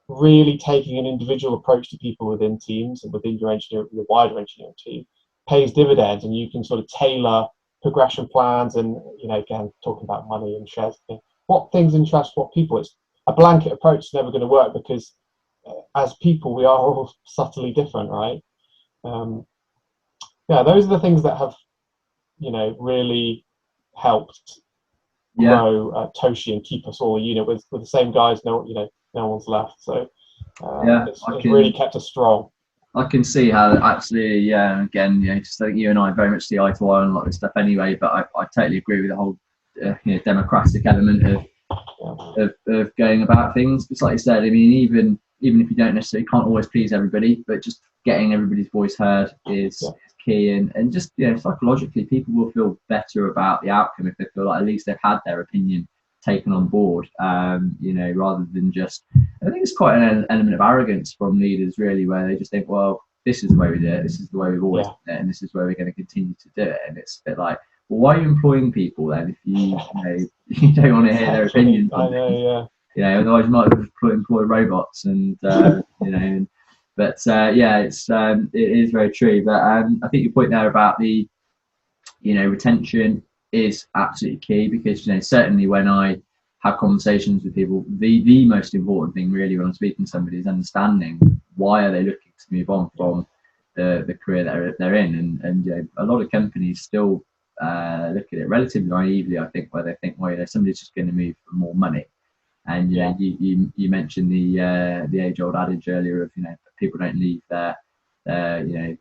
really taking an individual approach to people within teams and within your wider engineering team pays dividends, and you can sort of tailor progression plans and again talking about money and shares, what things interest what people. It's a blanket approach is never going to work, because as people we are all subtly different, right? Those are the things that have really helped grow Toshi and keep us all with the same guys, no one's left. So Yeah, it's really kept us strong. I can see how actually, yeah. Again, just like you and I very much see eye to eye on a lot of this stuff anyway. But I totally agree with the whole democratic element of going about things. It's like you said. I mean, even if you don't necessarily can't always please everybody, but just getting everybody's voice heard is key. And just psychologically, people will feel better about the outcome if they feel like at least they've had their opinion taken on board. Rather than just. I think it's quite an element of arrogance from leaders, really, where they just think, well, this is the way we do it, this is the way we've always done it, and this is where we're going to continue to do it. And it's a bit like, well, why are you employing people then if you don't want to hear their opinions? I know, otherwise you might employ robots, and But it is very true. But I think your point there about the retention is absolutely key, because certainly when I have conversations with people, the most important thing really when I'm speaking to somebody is understanding why are they looking to move on from the career that they're in, and a lot of companies still look at it relatively naively, I think, where they think, well, somebody's just going to move for more money. And you mentioned the age-old adage earlier of people don't leave their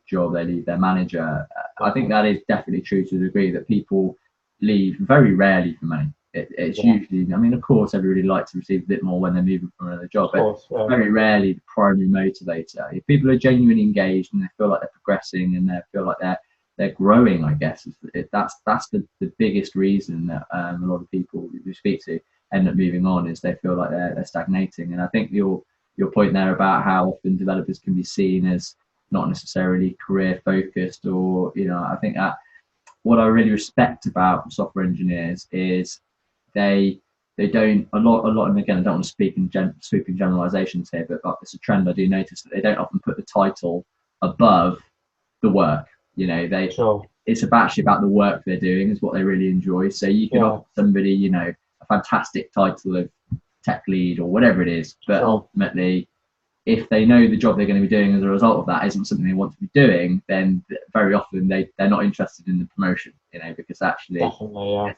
job, they leave their manager. I think that is definitely true to the degree that people leave very rarely for money. It's usually, I mean, of course, everybody likes to receive a bit more when they're moving from another job, but very rarely the primary motivator. If people are genuinely engaged and they feel like they're progressing and they feel like they're growing, I guess that's the biggest reason that a lot of people we speak to end up moving on, is they feel like they're stagnating. And I think your point there about how often developers can be seen as not necessarily career focused, or I think that what I really respect about software engineers is they don't a lot, and again, I don't want to speak in sweeping generalizations here, but it's a trend I do notice that they don't often put the title above the work. It's actually about the work they're doing is what they really enjoy. So you can offer somebody a fantastic title of tech lead or whatever it is, but ultimately, if they know the job they're going to be doing as a result of that isn't something they want to be doing, then very often they're not interested in the promotion, because actually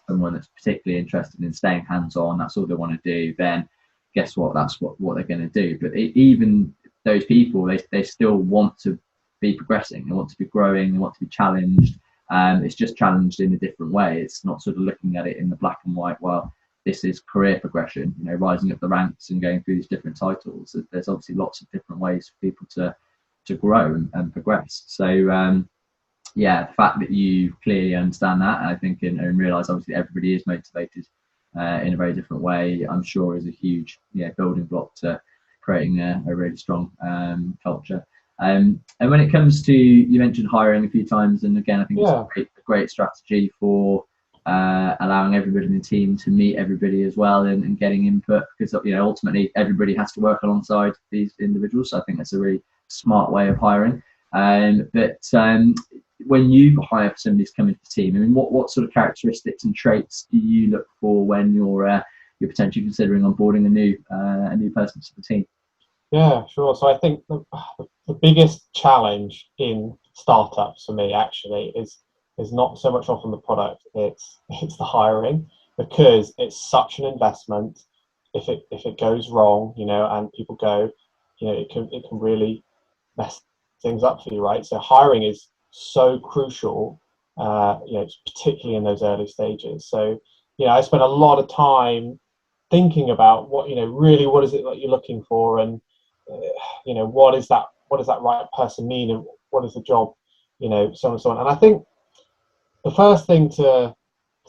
someone that's particularly interested in staying hands-on, that's all they want to do, then guess what, that's what they're going to do. But even those people, they still want to be progressing, they want to be growing, they want to be challenged. It's just challenged in a different way. It's not sort of looking at it in the black and white, well, this is career progression, rising up the ranks and going through these different titles. There's obviously lots of different ways for people to grow and progress. So the fact that you clearly understand that, I think, and realise obviously everybody is motivated in a very different way, I'm sure is a huge building block to creating a really strong culture. And when it comes to, you mentioned hiring a few times, and again, I think it's a great strategy for allowing everybody in the team to meet everybody as well, and getting input, because ultimately everybody has to work alongside these individuals. So I think that's a really smart way of hiring. But when you hire for somebody to come into the team, I mean, what sort of characteristics and traits do you look for when you're potentially considering onboarding a new person to the team? Yeah, sure. So I think the biggest challenge in startups for me actually is not so much often the product, it's the hiring, because it's such an investment. If it goes wrong, and people go, it can really mess things up for you, right? So hiring is so crucial, particularly in those early stages. So I spent a lot of time thinking about what is it that you're looking for, and what does that right person mean, and what is the job, so on and so on. And I think the first thing to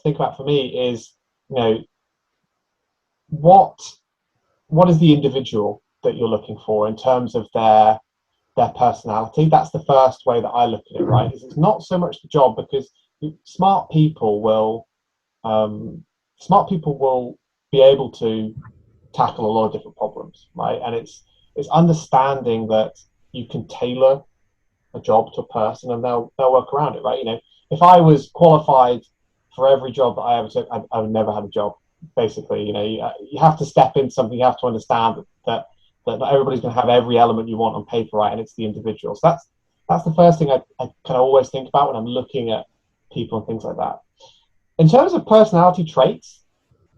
think about for me is, what is the individual that you're looking for in terms of their personality. That's the first way that I look at it, right? It's not so much the job, because smart people will be able to tackle a lot of different problems, right? And it's understanding that you can tailor a job to a person, and they'll work around it, right? If I was qualified for every job that I ever took, I would never have a job. Basically, you have to step into something. You have to understand that not everybody's going to have every element you want on paper, right? And it's the individual. So that's the first thing I kind of always think about when I'm looking at people and things like that. In terms of personality traits,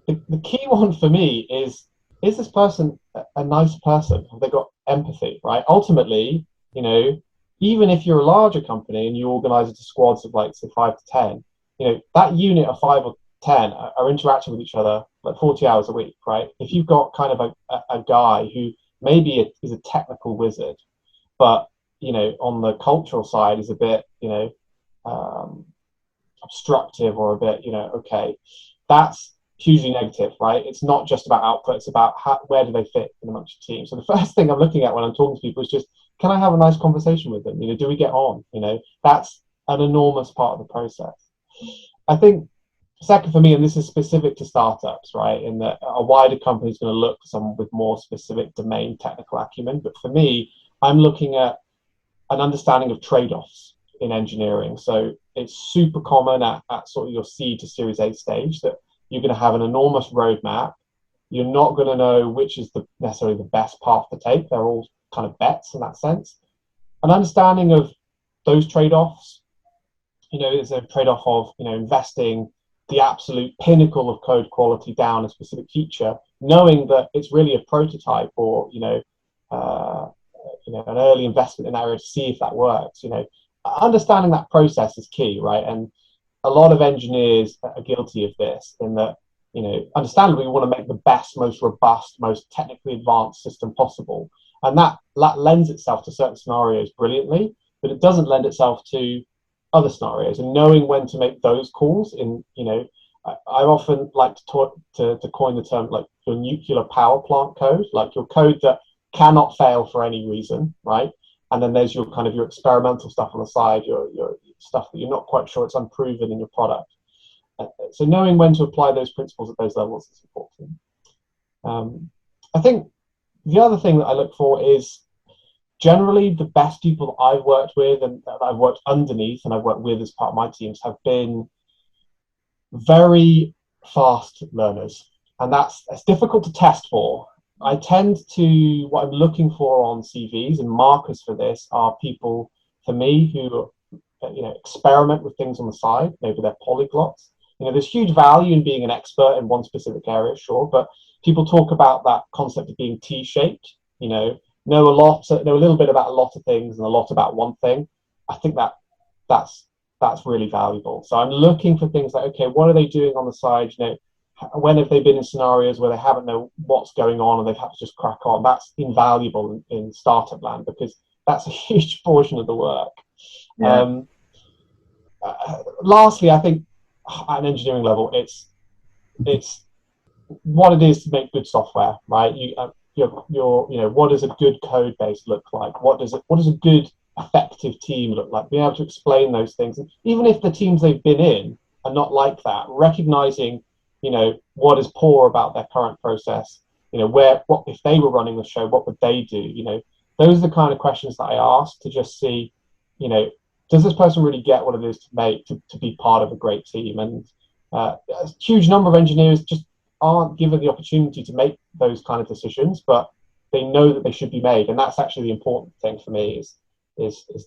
the key one for me is this person a nice person? Have they got empathy, right? Ultimately, you know, even if you're a larger company and you organize into squads of like say 5 to 10, you know, that unit of 5 or 10 are interacting with each other like 40 hours a week, right? If you've got kind of a guy who maybe is a technical wizard, but, you know, on the cultural side is a bit, you know, obstructive or a bit, you know, okay, that's hugely negative, right? It's not just about output, it's about where do they fit in amongst your team. So the first thing I'm looking at when I'm talking to people is just, can I have a nice conversation with them? You know, do we get on? You know, that's an enormous part of the process. I think second for me, and this is specific to startups, right, in that a wider company is going to look for someone with more specific domain technical acumen. But for me, I'm looking at an understanding of trade-offs in engineering. So it's super common at sort of your C to Series A stage that you're going to have an enormous roadmap. You're not going to know which is necessarily the best path to take. They're all kind of bets in that sense. An understanding of those trade-offs, you know, there's a trade-off of, you know, investing the absolute pinnacle of code quality down a specific feature, knowing that it's really a prototype or, you know, an early investment in that area to see if that works. You know, understanding that process is key, right? And a lot of engineers are guilty of this in that, you know, understandably, we want to make the best, most robust, most technically advanced system possible. And that lends itself to certain scenarios brilliantly, but it doesn't lend itself to other scenarios. And knowing when to make those calls in, you know, I often like to coin the term like your nuclear power plant code, like your code that cannot fail for any reason, right? And then there's your kind of your experimental stuff on the side, your stuff that you're not quite sure it's unproven in your product. So knowing when to apply those principles at those levels is important. I think the other thing that I look for is generally the best people that I've worked with and that I've worked underneath and I've worked with as part of my teams have been very fast learners. And that's difficult to test for. I tend to, what I'm looking for on CVs and markers for this are people, for me, who, you know, experiment with things on the side. Maybe they're polyglots. You know, there's huge value in being an expert in one specific area, sure, but people talk about that concept of being T-shaped, you know a little bit about a lot of things and a lot about one thing. I think that's really valuable. So I'm looking for things like, okay, what are they doing on the side? You know, when have they been in scenarios where they haven't know what's going on and they've had to just crack on? That's invaluable in startup land because that's a huge portion of the work. Yeah. Lastly, I think at an engineering level, it's what it is to make good software, right? What does a good code base look like? What does a good effective team look like? Being able to explain those things, and even if the teams they've been in are not like that, recognizing, you know, what is poor about their current process. You know, what if they were running the show, what would they do? You know, those are the kind of questions that I ask to just see, you know, does this person really get what it is to be part of a great team? And a huge number of engineers just aren't given the opportunity to make those kind of decisions, but they know that they should be made, and that's actually the important thing for me is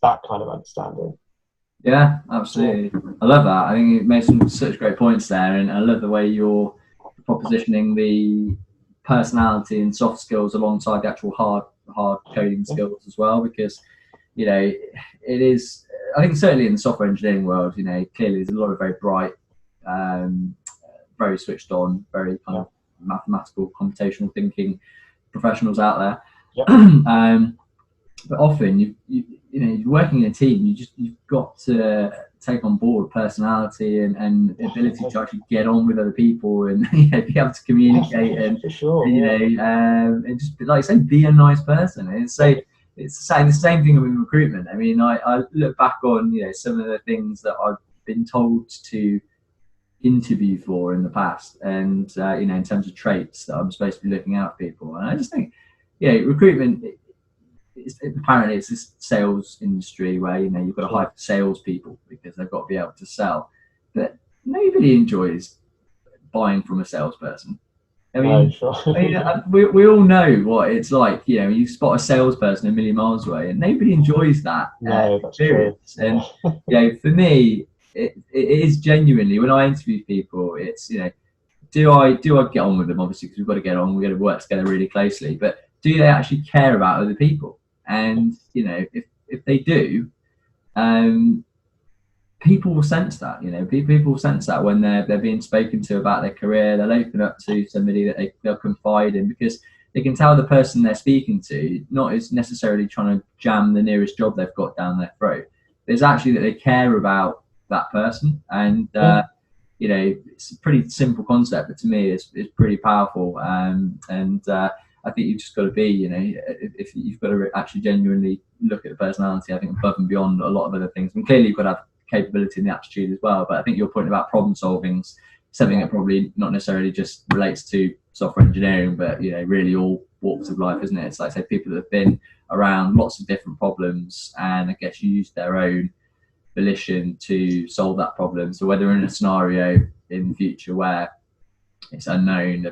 that kind of understanding. Yeah, absolutely. I love that. I think it makes some such great points there, and I love the way you're propositioning the personality and soft skills alongside the actual hard coding skills as well, because, you know, it is, I think certainly in the software engineering world, you know, clearly there's a lot of very bright, very switched on, very kind of mathematical, computational thinking professionals out there. Yep. But often you're working in a team, you've got to take on board personality and ability to actually get on with other people and, you know, be able to communicate and, and just, like I say, be a nice person. And so it's the same thing with recruitment. I mean, I look back on, you know, some of the things that I've been told to interview for in the past, and you know, in terms of traits that I'm supposed to be looking out for people. And I just think, you know, recruitment, apparently it's this sales industry where, you know, you've got to hire salespeople because they've got to be able to sell, but nobody enjoys buying from a salesperson. I mean, we all know what it's like. You know, you spot a salesperson a million miles away, and nobody enjoys that experience. And you know, for me, it is genuinely, when I interview people, it's, you know, do I get on with them? Obviously, because we've got to get on, we've got to work together really closely. But do they actually care about other people? And if they do, people will sense that. People will sense that when they're being spoken to about their career. They'll open up to somebody that they'll confide in, because they can tell the person they're speaking to not is necessarily trying to jam the nearest job they've got down their throat. It's actually that they care about that person, and it's a pretty simple concept, but to me, it's pretty powerful. I think you've just got to be, if you've got to actually genuinely look at the personality, I think above and beyond a lot of other things. And clearly, you've got to have capability and the attitude as well. But I think your point about problem solving is something that probably not necessarily just relates to software engineering, but really all walks of life, isn't it? It's like, say, people that have been around lots of different problems and I guess used their own volition to solve that problem. So whether in a scenario in the future where it's unknown,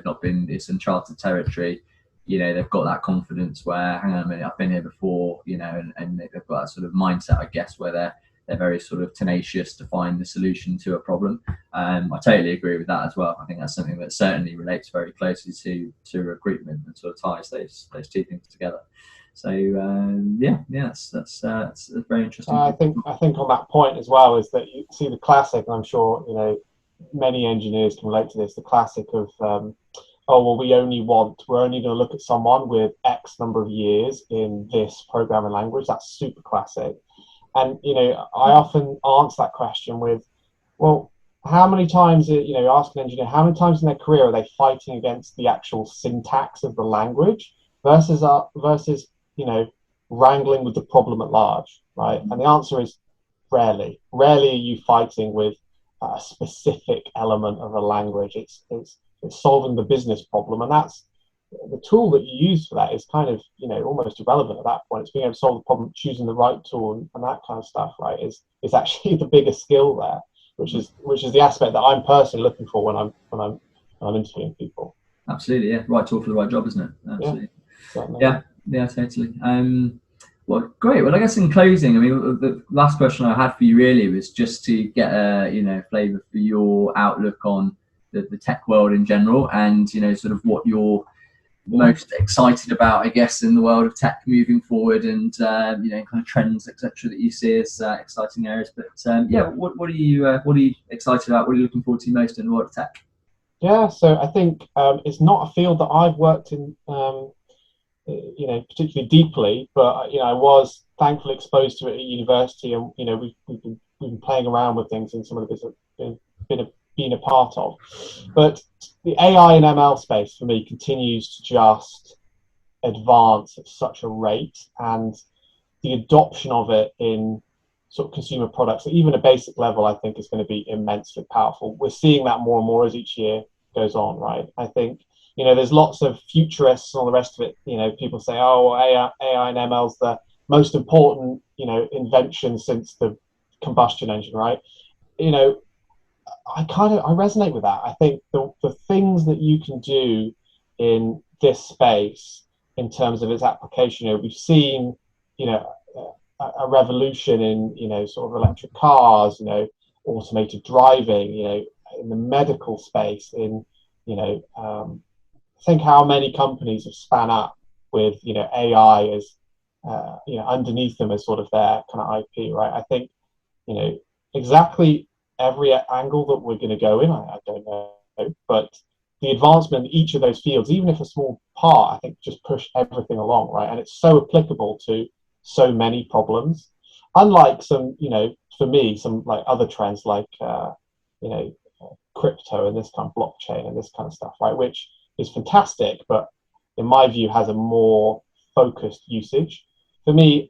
it's uncharted territory, they've got that confidence where, hang on a minute, I've been here before, and they've got that sort of mindset, I guess, where they're very sort of tenacious to find the solution to a problem. I totally agree with that as well. I think that's something that certainly relates very closely to recruitment and sort of ties those two things together. So that's very interesting. I think on that point as well is that you see the classic, and I'm sure many engineers can relate to this. The classic of we're only going to look at someone with X number of years in this programming language. That's super classic. And I often answer that question with, well, how many times, ask an engineer, how many times in their career are they fighting against the actual syntax of the language versus wrangling with the problem at large, right? And the answer is rarely. Rarely are you fighting with a specific element of a language. It's solving the business problem, and that's the tool that you use for that is kind of almost irrelevant at that point. It's being able to solve the problem, choosing the right tool, and that kind of stuff, right? Is actually the biggest skill there, which is the aspect that I'm personally looking for when I'm interviewing people. Absolutely, yeah. Right tool for the right job, isn't it? Absolutely. Yeah, totally. Well, great. Well, I guess in closing, I mean, the last question I had for you really was just to get a flavour for your outlook on the tech world in general, and sort of what you're most excited about, I guess, in the world of tech moving forward, and kind of trends, etc., that you see as exciting areas. But what are you excited about? What are you looking forward to most in the world of tech? Yeah, so I think it's not a field that I've worked in, particularly deeply, but I was thankfully exposed to it at university, and we've been playing around with things in some of the business been a part of. But the AI and ML space for me continues to just advance at such a rate, and the adoption of it in sort of consumer products, even a basic level, I think is going to be immensely powerful. We're seeing that more and more as each year goes on, right? I think there's lots of futurists and all the rest of it. People say, AI and ML's the most important invention since the combustion engine, right? I resonate with that. I think the things that you can do in this space in terms of its application, we've seen, a revolution in, sort of electric cars, automated driving, in the medical space, think how many companies have span up with, AI as, underneath them as sort of their kind of IP, right? I think, exactly every angle that we're going to go in, I don't know, but the advancement in each of those fields, even if a small part, I think just push everything along, right? And it's so applicable to so many problems. Unlike some, for me, some like other trends like, crypto and this kind of blockchain and this kind of stuff, right? Which is fantastic, but in my view has a more focused usage. For me,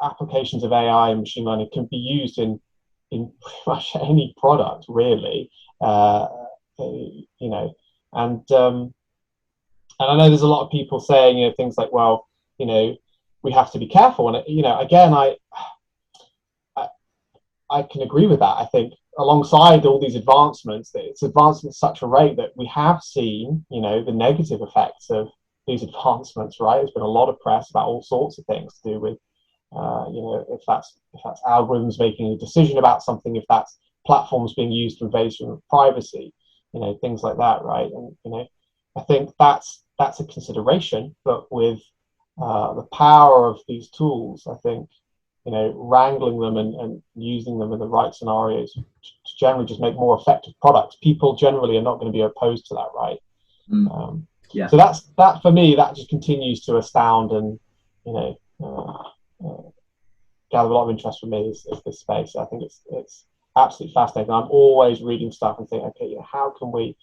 applications of AI and machine learning can be used in pretty much any product, really, and I know there's a lot of people saying things like, well, we have to be careful, and again, I can agree with that. I think alongside all these advancements, that it's advancing at such a rate that we have seen the negative effects of these advancements, right? There's been a lot of press about all sorts of things to do with if that's algorithms making a decision about something, if that's platforms being used for invasion of privacy. things like that, right? And I think that's a consideration, but with the power of these tools, I think wrangling them and using them in the right scenarios to generally just make more effective products. People generally are not going to be opposed to that, right? Yeah. So that for me, that just continues to astound and gather a lot of interest from me is this space. I think it's absolutely fascinating. I'm always reading stuff and thinking, okay, how can we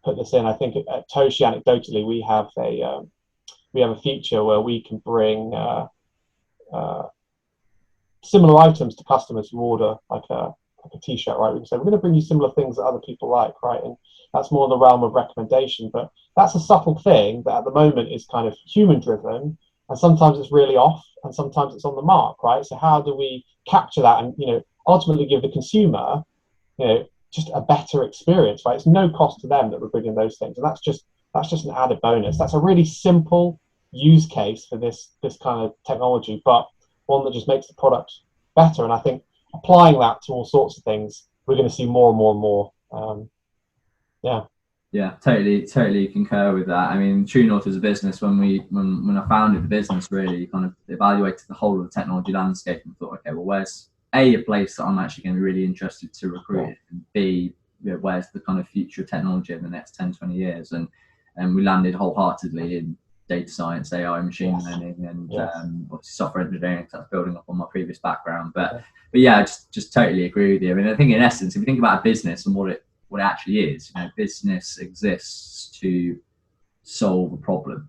put this in? I think at Toshi, anecdotally, we have a feature where we can bring similar items to customers who order like a t-shirt, right? We can say, we're going to bring you similar things that other people like, right? And that's more in the realm of recommendation, but that's a subtle thing that at the moment is kind of human driven, and sometimes it's really off and sometimes it's on the mark, right? So how do we capture that and ultimately give the consumer just a better experience, right? It's no cost to them that we're bringing those things, and that's just an added bonus. That's a really simple use case for this kind of technology, but one that just makes the product better. And I think applying that to all sorts of things, we're going to see more and more and more. Yeah, totally concur with that. I mean, True North as a business, when I founded the business, really kind of evaluated the whole of the technology landscape and thought, okay, well, where's a place that I'm actually going to be really interested to recruit, and B, where's the kind of future of technology in the next 10, 20 years? And we landed wholeheartedly in data science, AI, machine learning, and obviously software engineering, because that's building up on my previous background. But yeah, just totally agree with you. I mean, I think in essence, if you think about a business and what it actually is, business exists to solve a problem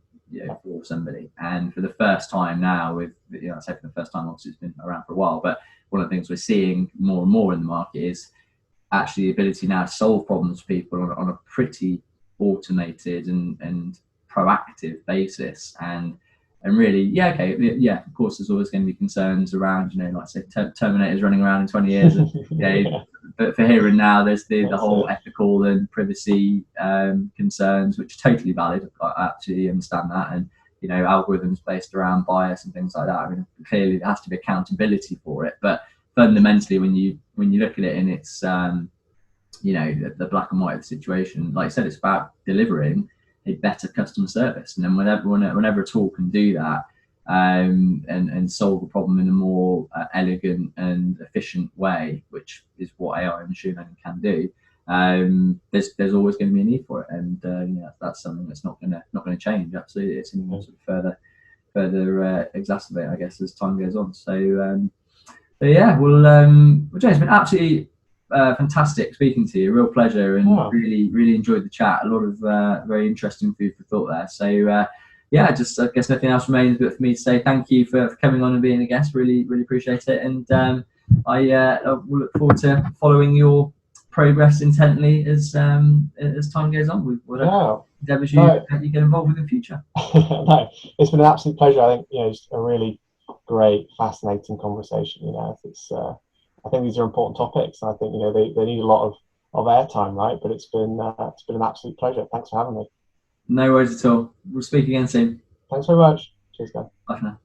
for somebody. And for the first time now, with I say for the first time, obviously it's been around for a while, but one of the things we're seeing more and more in the market is actually the ability now to solve problems for people on a pretty automated and proactive basis. And really, of course, there's always going to be concerns around, like say Terminators running around in 20 years, and but for here and now, there's the whole ethical and privacy concerns, which are totally valid. I absolutely understand that, and algorithms based around bias and things like that. I mean, clearly there has to be accountability for it, but fundamentally, when you look at it in its the black and white of the situation, like I said, it's about delivering a better customer service. And then whenever a tool can do that and solve a problem in a more elegant and efficient way, which is what AI and machine learning can do, there's always going to be a need for it. And that's something that's not going to change. Absolutely, it's going to sort of further exacerbate, I guess, as time goes on. So yeah, well, James, it's been absolutely fantastic speaking to you. Real pleasure, and really enjoyed the chat. A lot of very interesting food for thought there. So just I guess nothing else remains but for me to say thank you for coming on and being a guest. Really appreciate it, and I will look forward to following your progress intently as time goes on with whatever endeavours you get involved with in the future. No, it's been an absolute pleasure. I think it's a really great, fascinating conversation. I think these are important topics, and I think they need a lot of airtime, right? But it's been an absolute pleasure. Thanks for having me. No worries at all. We'll speak again soon. Thanks very much. Cheers, guys. Bye for now.